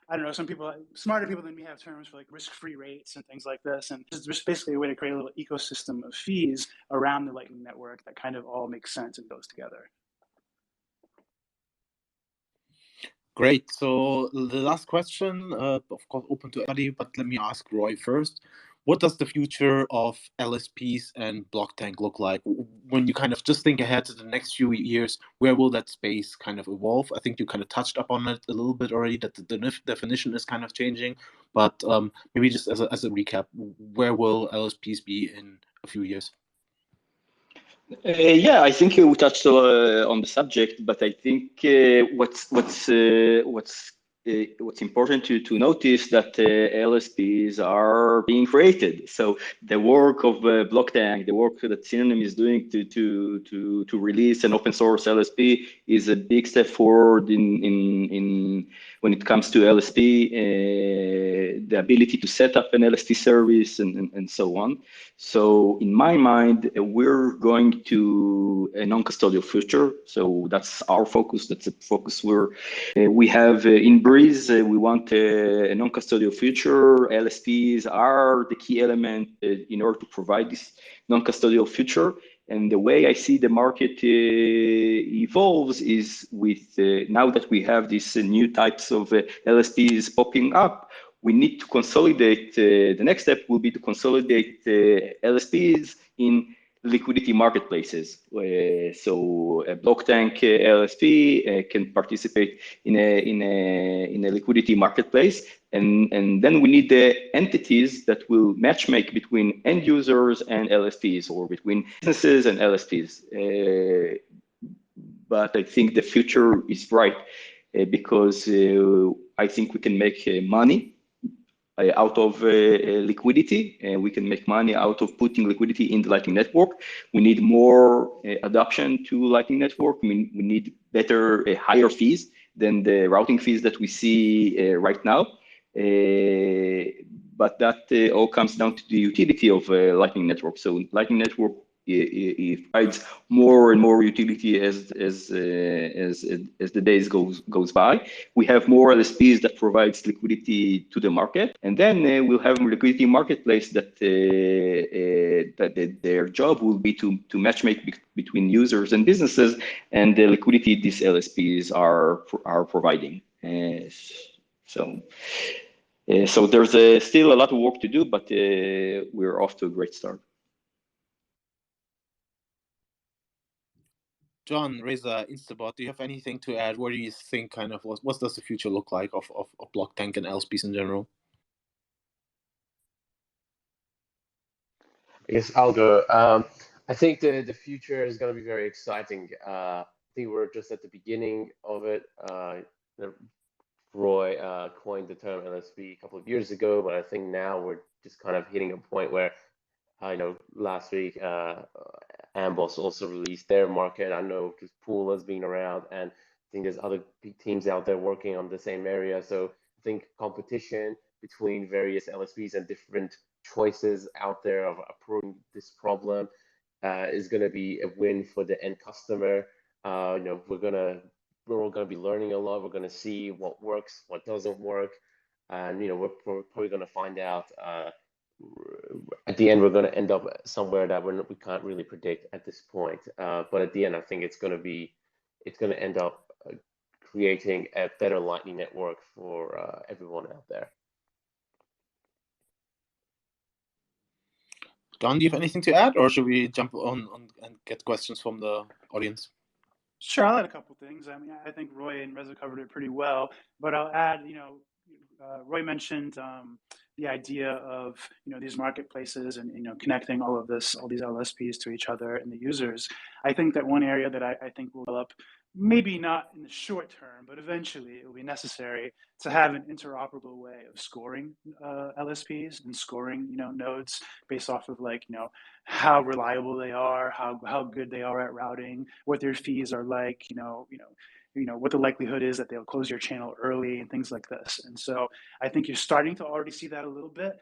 I don't know, some people, smarter people than me, have terms for like risk-free rates and things like this. And it's just basically a way to create a little ecosystem of fees around the Lightning Network that kind of all makes sense and goes together. Great. So the last question, of course, open to everybody, but let me ask Roy first. what does the future of LSPs and Blocktank look like? When you kind of just think ahead to the next few years, where will that space kind of evolve? I think you kind of touched upon it a little bit already, that the definition is kind of changing, but maybe just as a recap, where will LSPs be in a few years? Yeah, I think we touched on the subject, but I think what's important to notice that LSPs are being created. So the work of Blocktank, the work that Synonym is doing to release an open source LSP is a big step forward in when it comes to LSP, the ability to set up an LSP service and so on. So in my mind, we're going to a non-custodial future. So that's our focus. That's a focus where we have in Breeze, we want a non-custodial future. LSPs are the key element in order to provide this non-custodial future. And the way I see the market evolves is with now that we have these new types of LSPs popping up, we need to consolidate. The next step will be to consolidate LSPs in liquidity marketplaces. So a Blocktank LSP can participate in a liquidity marketplace, and then we need the entities that will matchmake between end users and LSPs, or between businesses and LSPs. But I think the future is bright because I think we can make money out of liquidity, and we can make money out of putting liquidity in the Lightning Network. We need more adoption to Lightning Network. We need better, higher fees than the routing fees that we see right now. But that all comes down to the utility of Lightning Network. So Lightning Network it provides more and more utility as the days goes by. We have more LSPs that provides liquidity to the market, and then we'll have a liquidity marketplace that their job will be to matchmake between users and businesses, and the liquidity these LSPs are providing. So there's still a lot of work to do, but we're off to a great start. John, Reza, Instabot, do you have anything to add? What do you think kind of, what does the future look like of Blocktank and LSPs in general? I guess I'll go. I think the future is going to be very exciting. I think we're just at the beginning of it. Roy coined the term LSP a couple of years ago, but I think now we're just kind of hitting a point where, last week, Amboss also released their market. I know just Pool has been around, and I think there's other big teams out there working on the same area. So I think competition between various LSPs and different choices out there of approaching this problem is going to be a win for the end customer. We're all going to be learning a lot. We're going to see what works, what doesn't work, and we're probably going to find out. At the end, we're going to end up somewhere that we can't really predict at this point. But at the end, I think it's going to end up creating a better Lightning Network for everyone out there. Don, do you have anything to add, or should we jump on and get questions from the audience? Sure, I'll add a couple things. I mean, I think Roy and Reza covered it pretty well, but I'll add, Roy mentioned the idea of these marketplaces and connecting all these LSPs to each other and the users. I think that one area that I think will develop, maybe not in the short term, but eventually it will be necessary to have an interoperable way of scoring LSPs and scoring nodes based off of how reliable they are, how good they are at routing, what their fees are like, what the likelihood is that they'll close your channel early and things like this. And so I think you're starting to already see that a little bit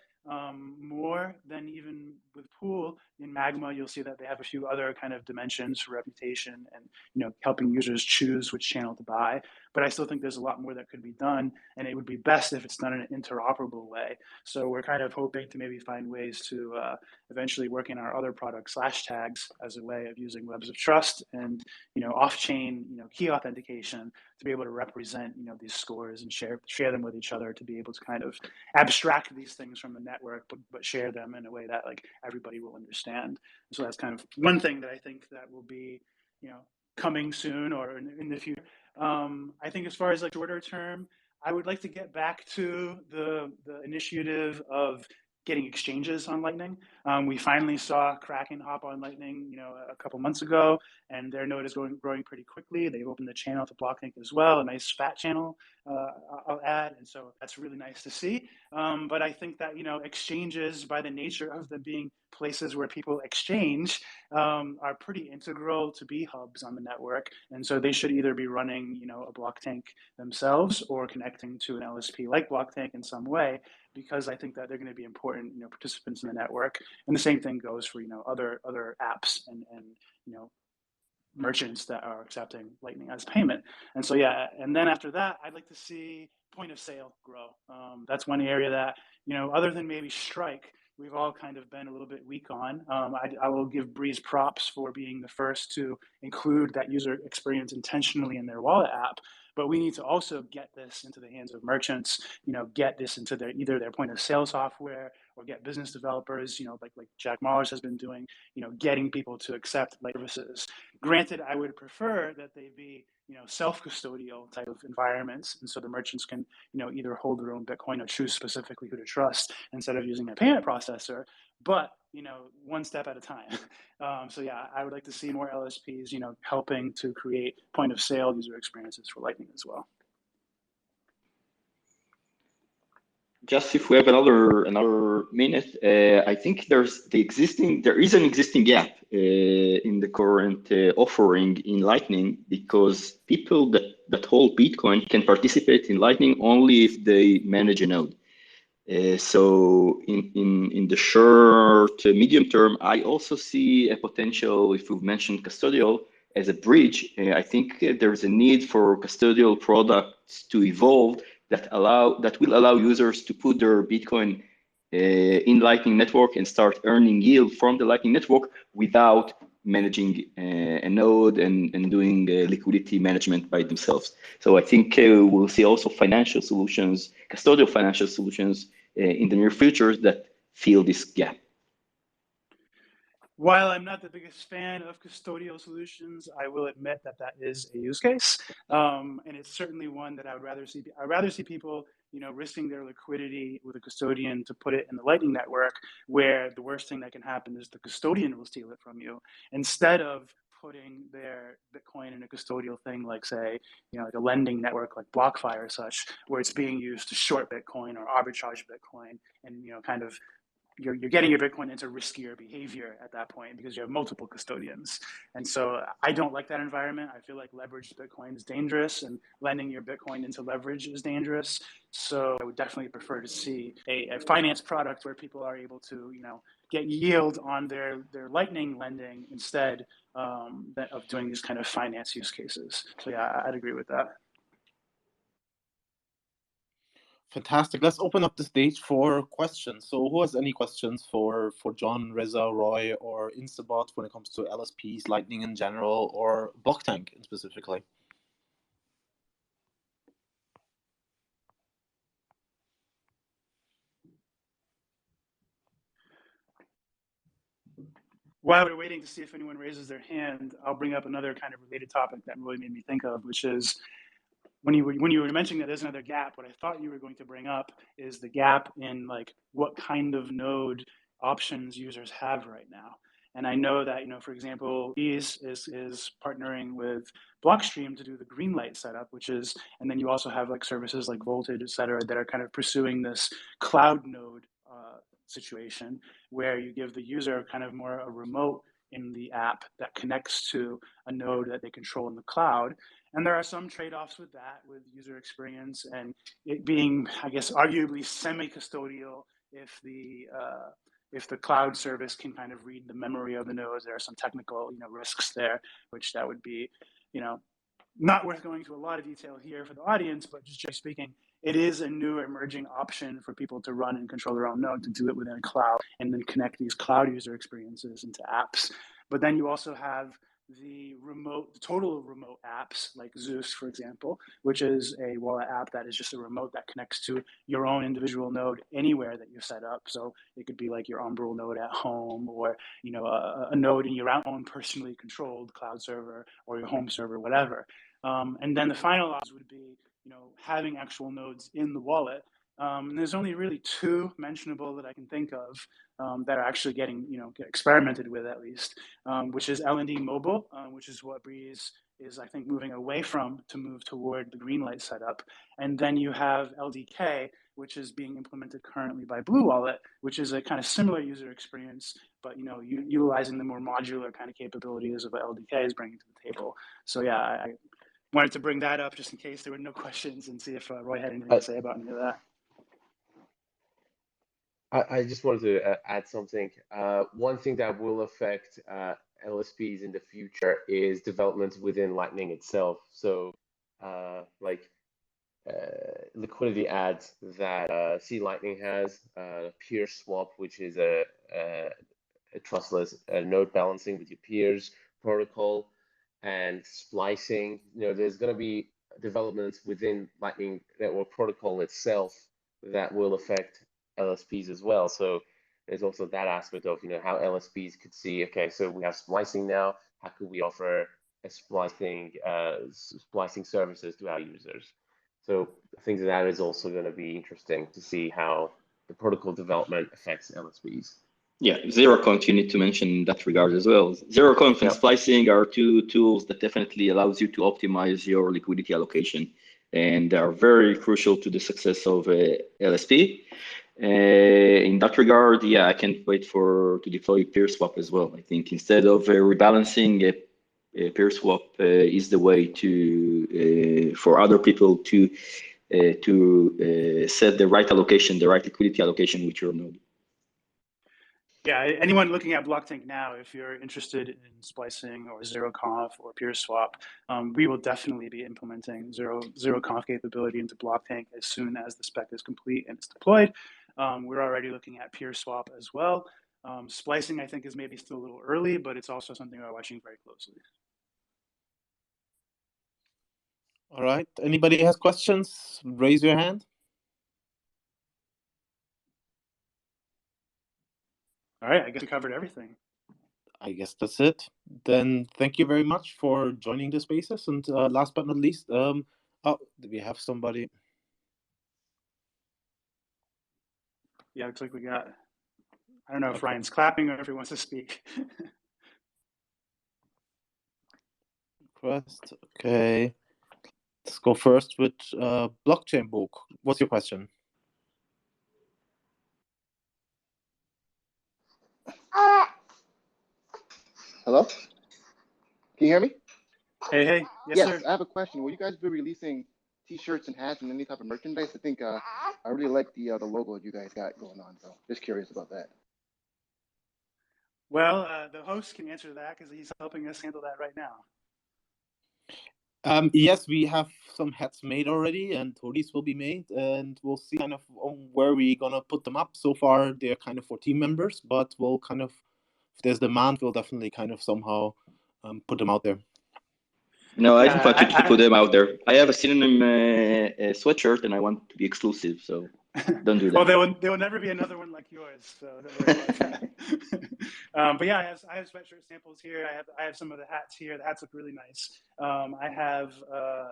more than even with Pool. In Magma, you'll see that they have a few other kind of dimensions for reputation and helping users choose which channel to buy. but I still think there's a lot more that could be done, and it would be best if it's done in an interoperable way. So we're kind of hoping to maybe find ways to eventually work in our other product /tags as a way of using webs of trust and off-chain key authentication to be able to represent these scores and share them with each other, to be able to kind of abstract these things from the network, but share them in a way that like everybody will understand. So that's kind of one thing that I think that will be coming soon or in the future. I think as far as like shorter term, I would like to get back to the initiative of getting exchanges on Lightning. We finally saw Kraken hop on Lightning, a couple months ago, and their node is growing pretty quickly. They've opened the channel to Blocktank as well, a nice fat channel, I'll add, and so that's really nice to see. But I think that exchanges, by the nature of them being places where people exchange, are pretty integral to be hubs on the network, and so they should either be running a Blocktank themselves or connecting to an LSP like Blocktank in some way, because I think that they're going to be important participants in the network. And the same thing goes for other apps and merchants that are accepting Lightning as payment. And so yeah, and then after that, I'd like to see point of sale grow. That's one area that other than maybe Strike, we've all kind of been a little bit weak on. I will give Breeze props for being the first to include that user experience intentionally in their wallet app. But we need to also get this into the hands of merchants, get this into either their point of sale software, or get business developers, like Jack Mallers has been doing, getting people to accept services. Granted, I would prefer that they be self-custodial type of environments, and so the merchants can either hold their own Bitcoin or choose specifically who to trust instead of using a payment processor. But one step at a time. So yeah, I would like to see more LSPs helping to create point of sale user experiences for Lightning as well. Just if we have another minute, I think there is an existing gap in the current offering in Lightning, because people that hold Bitcoin can participate in Lightning only if they manage a node. So in the short medium term, I also see a potential, if we mentioned custodial as a bridge. I think there's a need for custodial products to evolve that will allow users to put their Bitcoin in Lightning Network and start earning yield from the Lightning Network without managing a node and doing liquidity management by themselves. So I think we'll see also financial solutions, custodial financial solutions in the near future that fill this gap. While I'm not the biggest fan of custodial solutions, I will admit that that is a use case, and it's certainly one that I would rather see. I'd rather see people, risking their liquidity with a custodian to put it in the Lightning Network, where the worst thing that can happen is the custodian will steal it from you, instead of putting their Bitcoin in a custodial thing like, say, like a lending network like BlockFi or such, where it's being used to short Bitcoin or arbitrage Bitcoin, and kind of you're getting your Bitcoin into riskier behavior at that point because you have multiple custodians. And so I don't like that environment. I feel like leveraged Bitcoin is dangerous, and lending your Bitcoin into leverage is dangerous. So I would definitely prefer to see a finance product where people are able to, get yield on their Lightning lending instead of doing these kind of finance use cases. So yeah, I'd agree with that. Fantastic. Let's open up the stage for questions. So who has any questions for John, Reza, Roy, or Instabot when it comes to LSPs, Lightning in general, or Blocktank specifically? While we're waiting to see if anyone raises their hand, I'll bring up another kind of related topic that really made me think of, which is when you were mentioning that there's another gap, what I thought you were going to bring up is the gap in like what kind of node options users have right now. And I know that, for example, Ease is partnering with Blockstream to do the Greenlight setup, and then you also have like services like Voltage, et cetera, that are kind of pursuing this cloud node situation where you give the user kind of more a remote in the app that connects to a node that they control in the cloud. And there are some trade-offs with that, with user experience and it being, I guess, arguably semi-custodial if the cloud service can kind of read the memory of the nodes. There are some technical, risks there, which that would be, not worth going into a lot of detail here for the audience, but just generally speaking, it is a new emerging option for people to run and control their own node, to do it within a cloud and then connect these cloud user experiences into apps. But then you also have the total remote apps like Zeus, for example, which is a wallet app that is just a remote that connects to your own individual node anywhere that you set up. So it could be like your Umbrel node at home, or a node in your own personally controlled cloud server or your home server, whatever. And then the final option would be having actual nodes in the wallet. There's only really two mentionable that I can think of that are actually getting experimented with, at least, which is LND Mobile, which is what Breeze is, I think, moving away from to move toward the Greenlight setup. And then you have LDK, which is being implemented currently by Blue Wallet, which is a kind of similar user experience, but utilizing the more modular kind of capabilities of what LDK is bringing to the table. So yeah, I wanted to bring that up just in case there were no questions, and see if Roy had anything to say about any of that. I just wanted to add something. One thing that will affect LSPs in the future is developments within Lightning itself. So liquidity ads that C Lightning has, peer swap, which is a trustless node balancing with your peers protocol, and splicing. There's going to be developments within Lightning Network protocol itself that will affect LSPs as well. So there's also that aspect of how LSPs could see, okay, so we have splicing now. How could we offer a splicing services to our users? So I think that is also going to be interesting to see how the protocol development affects LSPs. Yeah, ZeroConf, you need to mention in that regard as well. ZeroConf and splicing are two tools that definitely allows you to optimize your liquidity allocation, and they are very crucial to the success of LSP. In that regard, yeah, I can't wait to deploy peer swap as well. I think instead of rebalancing, peer swap is the way to for other people to set the right allocation, the right liquidity allocation with your node. Yeah, anyone looking at Blocktank now, if you're interested in splicing or ZeroConf or peer swap, we will definitely be implementing ZeroConf capability into Blocktank as soon as the spec is complete and it's deployed. We're already looking at peer swap as well. Splicing, I think, is maybe still a little early, but it's also something we're watching very closely. All right. Anybody has questions? Raise your hand. All right, I guess we covered everything. I guess that's it. Then thank you very much for joining the Spaces. And last but not least, do we have somebody? Yeah, looks like we got, I don't know if Ryan's clapping or if he wants to speak. Request. Okay. Let's go first with Blockchain Book. What's your question? Hello? Can you hear me? Hey. Yes, sir. I have a question. Will you guys be releasing T-shirts and hats and any type of merchandise? I think I really like the logo you guys got going on. So just curious about that. Well, the host can answer that because he's helping us handle that right now. Yes, we have some hats made already, and hoodies will be made, and we'll see kind of where we're gonna put them up. So far, they're kind of for team members, but we'll kind of, if there's demand, we'll definitely kind of somehow put them out there. No, I don't want you to put them out there. I have a Synonym sweatshirt, and I want to be exclusive, so don't do that. Well, there will never be another one like yours, so don't worry about that. But yeah, I have sweatshirt samples here. I have some of the hats here. The hats look really nice. I have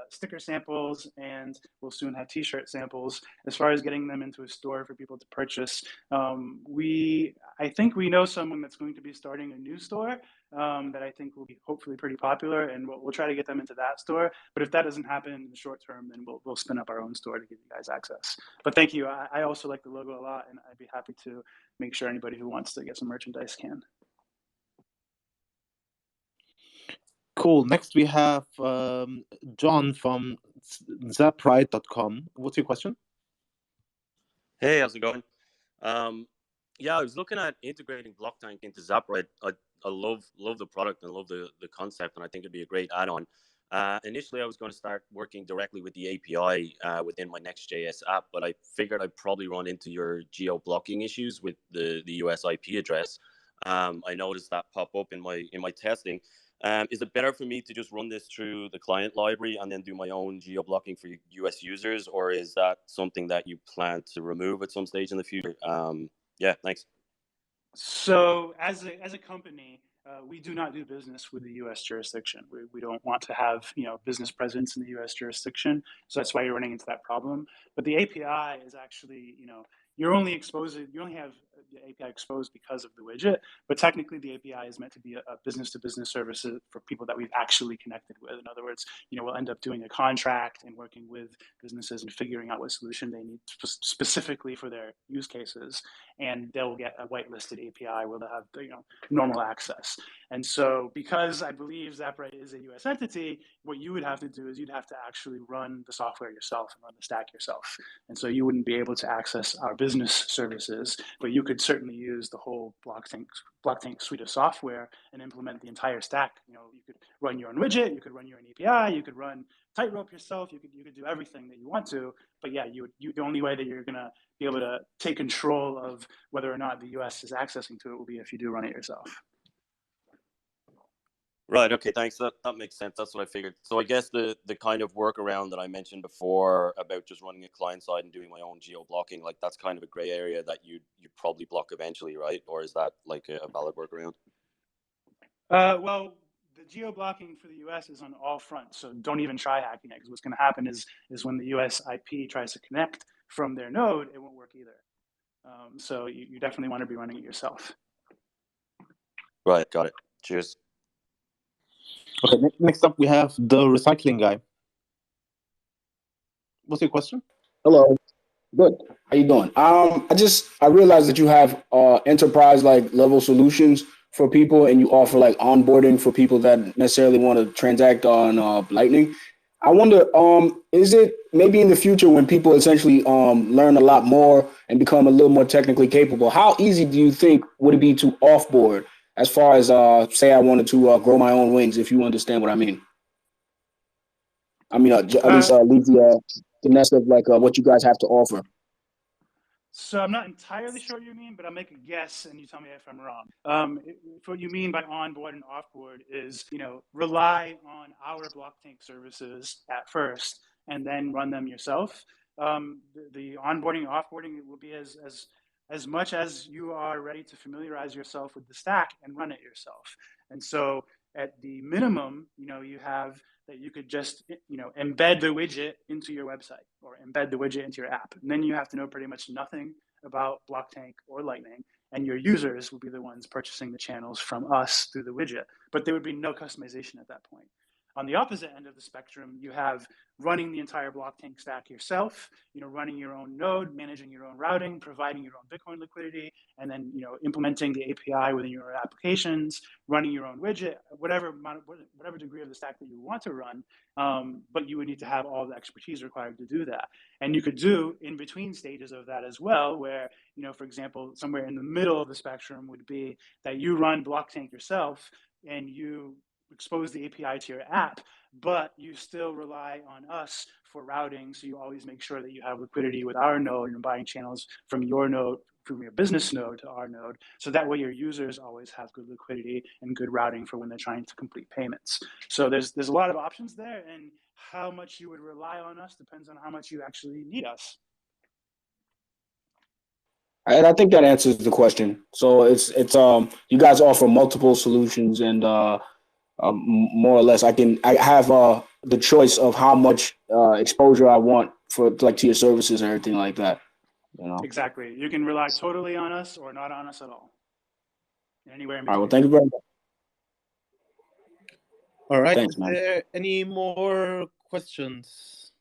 sticker samples, and we'll soon have T-shirt samples. As far as getting them into a store for people to purchase, I think we know someone that's going to be starting a new store that I think will be hopefully pretty popular, and we'll try to get them into that store. But if that doesn't happen in the short term, then we'll spin up our own store to give you guys access. But thank you. I also like the logo a lot, and I'd be happy to make sure anybody who wants to get some merchandise can. Cool. Next we have John from zapride.com. What's your question? Hey, how's it going? Yeah, I was looking at integrating Blocktank into Zapride. I love the product and love the concept, and I think it'd be a great add-on. Initially, I was going to start working directly with the API within my Next.js app, but I figured I'd probably run into your geo-blocking issues with the US IP address. I noticed that pop up in my testing. Is it better for me to just run this through the client library and then do my own geo-blocking for US users, or is that something that you plan to remove at some stage in the future? Yeah, thanks. So as a company, we do not do business with the U.S. jurisdiction. We don't want to have business presence in the U.S. jurisdiction. So that's why you're running into that problem. But the API is actually you only have the API exposed because of the widget. But technically, the API is meant to be a business-to-business service for people that we've actually connected with. In other words, we'll end up doing a contract and working with businesses and figuring out what solution they need specifically for their use cases, and they'll get a whitelisted API where they'll have normal access. And so, because I believe Zapwrite is a U.S. entity, what you would have to do is you'd have to actually run the software yourself and run the stack yourself. And so you wouldn't be able to access our business services, but you could certainly use the whole Blocktank suite of software and implement the entire stack. You could run your own widget, you could run your own API, you could run Tightrope yourself, you could do everything that you want to. But yeah, the only way that you're gonna be able to take control of whether or not the US is accessing to it will be if you do run it yourself. Right. Okay. Thanks. That makes sense. That's what I figured. So I guess the kind of workaround that I mentioned before about just running a client side and doing my own geo blocking, like that's kind of a gray area that you'd probably block eventually, right? Or is that like a valid workaround? Well, the geo blocking for the US is on all fronts. So don't even try hacking it, because what's going to happen is when the US IP tries to connect from their node, it won't work either. So you definitely want to be running it yourself. Right. Got it. Cheers. Okay, next up we have the recycling guy. What's your question? Hello. Good. How you doing? I realized that you have enterprise level solutions for people, and you offer onboarding for people that necessarily want to transact on Lightning. I wonder, is it maybe in the future when people essentially learn a lot more and become a little more technically capable, how easy do you think would it be to offboard as far as say I wanted to grow my own wings, if you understand what I mean? I mean, at least leave the nest of what you guys have to offer. So I'm not entirely sure what you mean, but I'll make a guess and you tell me if I'm wrong. What you mean by onboard and offboard is, rely on our Blocktank services at first and then run them yourself. The onboarding and offboarding will be as much as you are ready to familiarize yourself with the stack and run it yourself. And so at the minimum, you have that you could just, embed the widget into your website or embed the widget into your app. And then you have to know pretty much nothing about Blocktank or Lightning, and your users will be the ones purchasing the channels from us through the widget. But there would be no customization at that point. On the opposite end of the spectrum, you have running the entire Blocktank stack yourself, running your own node, managing your own routing, providing your own Bitcoin liquidity, and then, implementing the API within your applications, running your own widget, whatever degree of the stack that you want to run. But you would need to have all the expertise required to do that. And you could do in between stages of that as well, where, for example, somewhere in the middle of the spectrum would be that you run Blocktank yourself and you expose the API to your app, but you still rely on us for routing. So you always make sure that you have liquidity with our node and buying channels from your node, from your business node to our node. So that way your users always have good liquidity and good routing for when they're trying to complete payments. So there's a lot of options there, and how much you would rely on us depends on how much you actually need us. And I think that answers the question. So it's you guys offer multiple solutions, and more or less I have the choice of how much exposure I want for to your services and everything like that. Exactly. You can rely totally on us or not on us at all. Anywhere in between. All right. Well, thank you very much. All right. Thanks, man. Is there any more questions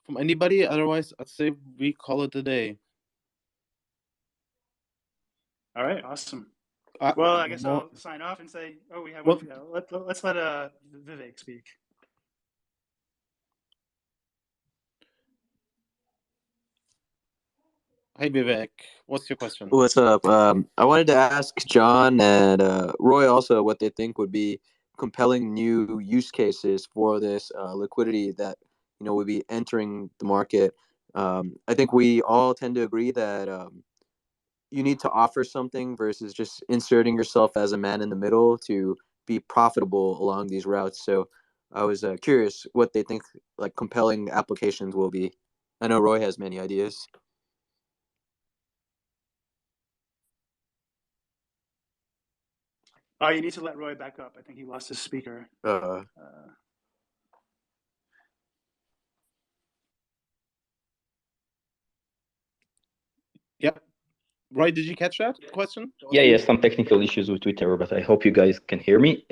from anybody? Otherwise, I'd say we call it a day. All right. Awesome. Well, I guess I'll sign off and say, we have one. Let's let Vivek speak. Hey, Vivek, what's your question? What's up? I wanted to ask John and Roy also what they think would be compelling new use cases for this liquidity that will be entering the market. I think we all tend to agree that you need to offer something versus just inserting yourself as a man in the middle to be profitable along these routes. So I was curious what they think like compelling applications will be. I know Roy has many ideas. Oh, you need to let Roy back up. I think he lost his speaker. Yep. Roy, did you catch that question? Yeah, some technical issues with Twitter, but I hope you guys can hear me.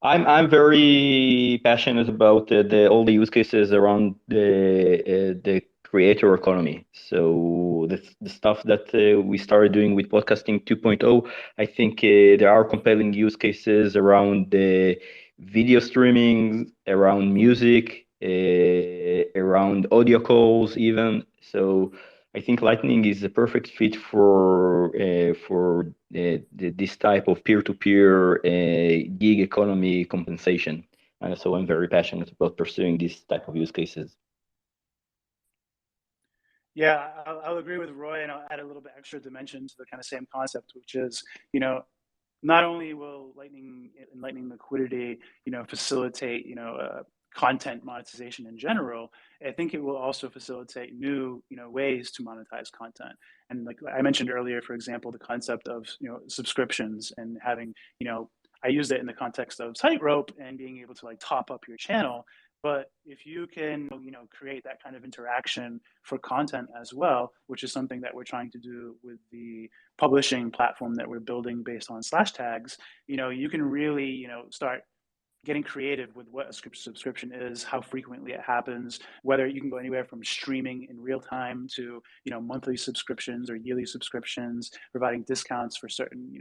I'm very passionate about all the use cases around the creator economy. So the stuff that we started doing with podcasting 2.0, I think there are compelling use cases around the video streaming, around music, around audio calls even. So I think Lightning is a perfect fit for this type of peer-to-peer gig economy compensation. And so I'm very passionate about pursuing this type of use cases. Yeah, I'll agree with Roy, and I'll add a little bit extra dimension to the kind of same concept, which is, not only will Lightning liquidity, facilitate, content monetization in general, I think it will also facilitate new, ways to monetize content. And like I mentioned earlier, for example, the concept of, subscriptions and having, I used it in the context of Tightrope and being able to like top up your channel. But if you can, create that kind of interaction for content as well, which is something that we're trying to do with the publishing platform that we're building based on slash tags, you can really, start getting creative with what a subscription is, how frequently it happens, whether you can go anywhere from streaming in real time to, monthly subscriptions or yearly subscriptions, providing discounts for certain,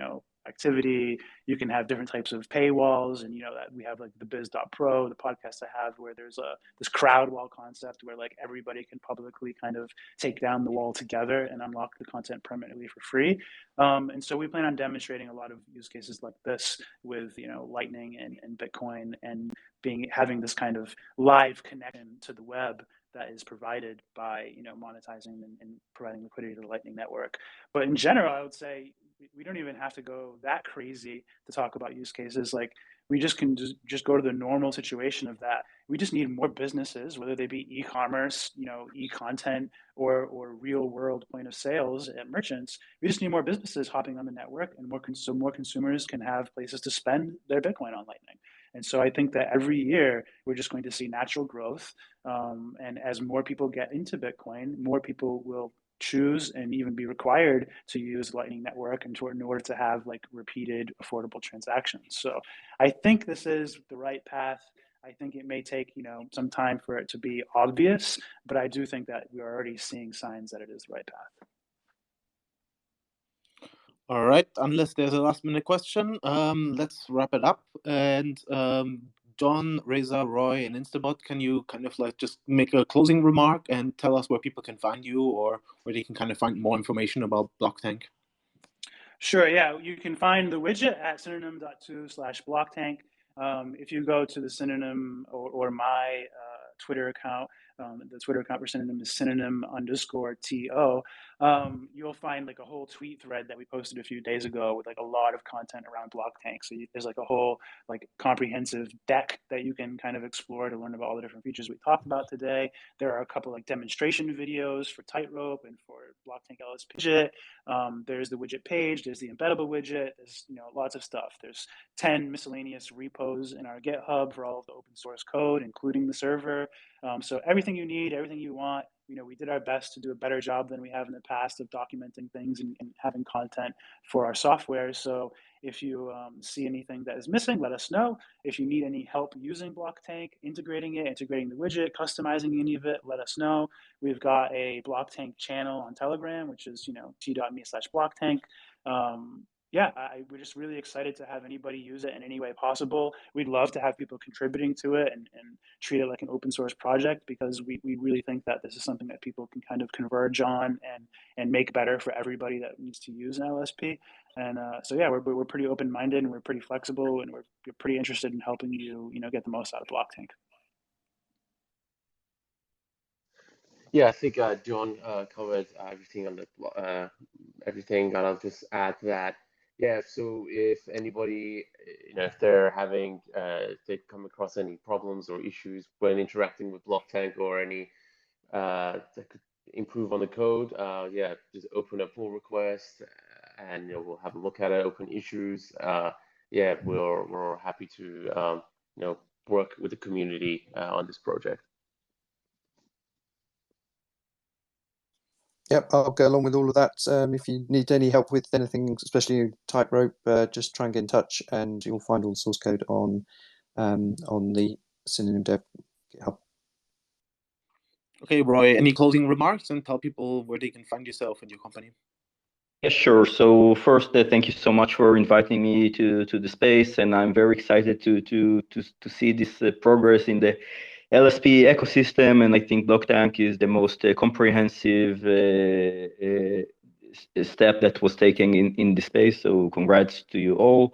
activity. You can have different types of paywalls, and that we have like the biz.pro, the podcast I have, where there's this crowd wall concept where like everybody can publicly kind of take down the wall together and unlock the content permanently for free. And so we plan on demonstrating a lot of use cases like this with Lightning and Bitcoin, and having this kind of live connection to the web that is provided by monetizing and providing liquidity to the Lightning Network. But in general, I would say we don't even have to go that crazy to talk about use cases. Like we just can just go to the normal situation of that. We just need more businesses, whether they be e-commerce, e-content, or real world point of sales at merchants. We just need more businesses hopping on the network, and so more consumers can have places to spend their Bitcoin on Lightning. And so I think that every year we're just going to see natural growth. And as more people get into Bitcoin, more people will choose and even be required to use Lightning Network in order to have like repeated affordable transactions. So I think this is the right path. I think it may take some time for it to be obvious, but I do think that we're already seeing signs that it is the right path. All right, unless there's a last minute question, let's wrap it up. And John, Reza, Roy, and Instabot, can you kind of like just make a closing remark and tell us where people can find you, or where they can kind of find more information about Blocktank? Sure, yeah, you can find the widget at synonym.to/Blocktank. If you go to the Synonym or my Twitter account, the Twitter account for Synonym is synonym_TO. You'll find like a whole tweet thread that we posted a few days ago with like a lot of content around Blocktank. So there's like a whole like comprehensive deck that you can kind of explore to learn about all the different features we talked about today. There are a couple like demonstration videos for Tightrope and for Blocktank LSP widget. There's the widget page, there's the embeddable widget, there's lots of stuff. There's 10 miscellaneous repos in our GitHub for all of the open source code, including the server. So everything you need, everything you want, we did our best to do a better job than we have in the past of documenting things and having content for our software. So if you see anything that is missing, let us know. If you need any help using Blocktank, integrating the widget, customizing any of it, let us know. We've got a Blocktank channel on Telegram, which is t.me/Blocktank. yeah, we're just really excited to have anybody use it in any way possible. We'd love to have people contributing to it and treat it like an open source project, because we really think that this is something that people can kind of converge on and make better for everybody that needs to use an LSP. And so yeah, we're pretty open minded, and we're pretty flexible, and we're pretty interested in helping you get the most out of Blocktank. Yeah, I think John covered everything on the everything, and I'll just add that. Yeah, so if anybody, if they're having, if they come across any problems or issues when interacting with Blocktank, or any that could improve on the code, yeah, just open a pull request, and we'll have a look at it. Open issues. Yeah, we're happy to work with the community on this project. Yep, I'll go along with all of that. If you need any help with anything, especially Tightrope, just try and get in touch, and you'll find all the source code on the Synonym Dev GitHub. Okay, Roy, any closing remarks, and tell people where they can find yourself and your company? Yeah, sure. So first, thank you so much for inviting me to the space, and I'm very excited to see this progress in the LSP ecosystem. And I think Blocktank is the most comprehensive step that was taken in the space. So congrats to you all.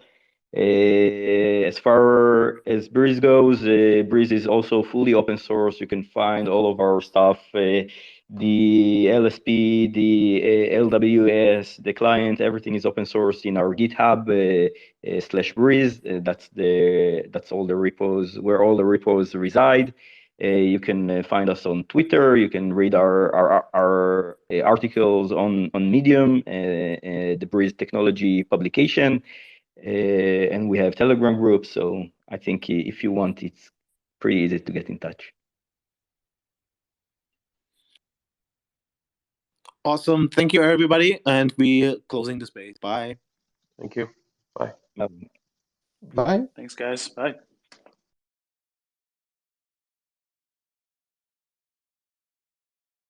As far as Breeze goes, Breeze is also fully open source. You can find all of our stuff, the LSP, the LWS, the client, everything is open source in our GitHub /Breeze. That's all the repos, where all the repos reside. You can find us on Twitter. You can read our articles on Medium, the Breeze technology publication. And we have Telegram groups, so I think if you want, it's pretty easy to get in touch. Awesome. Thank you, everybody. And we closing the space. Bye. Thank you. Bye. Bye. Thanks, guys. Bye.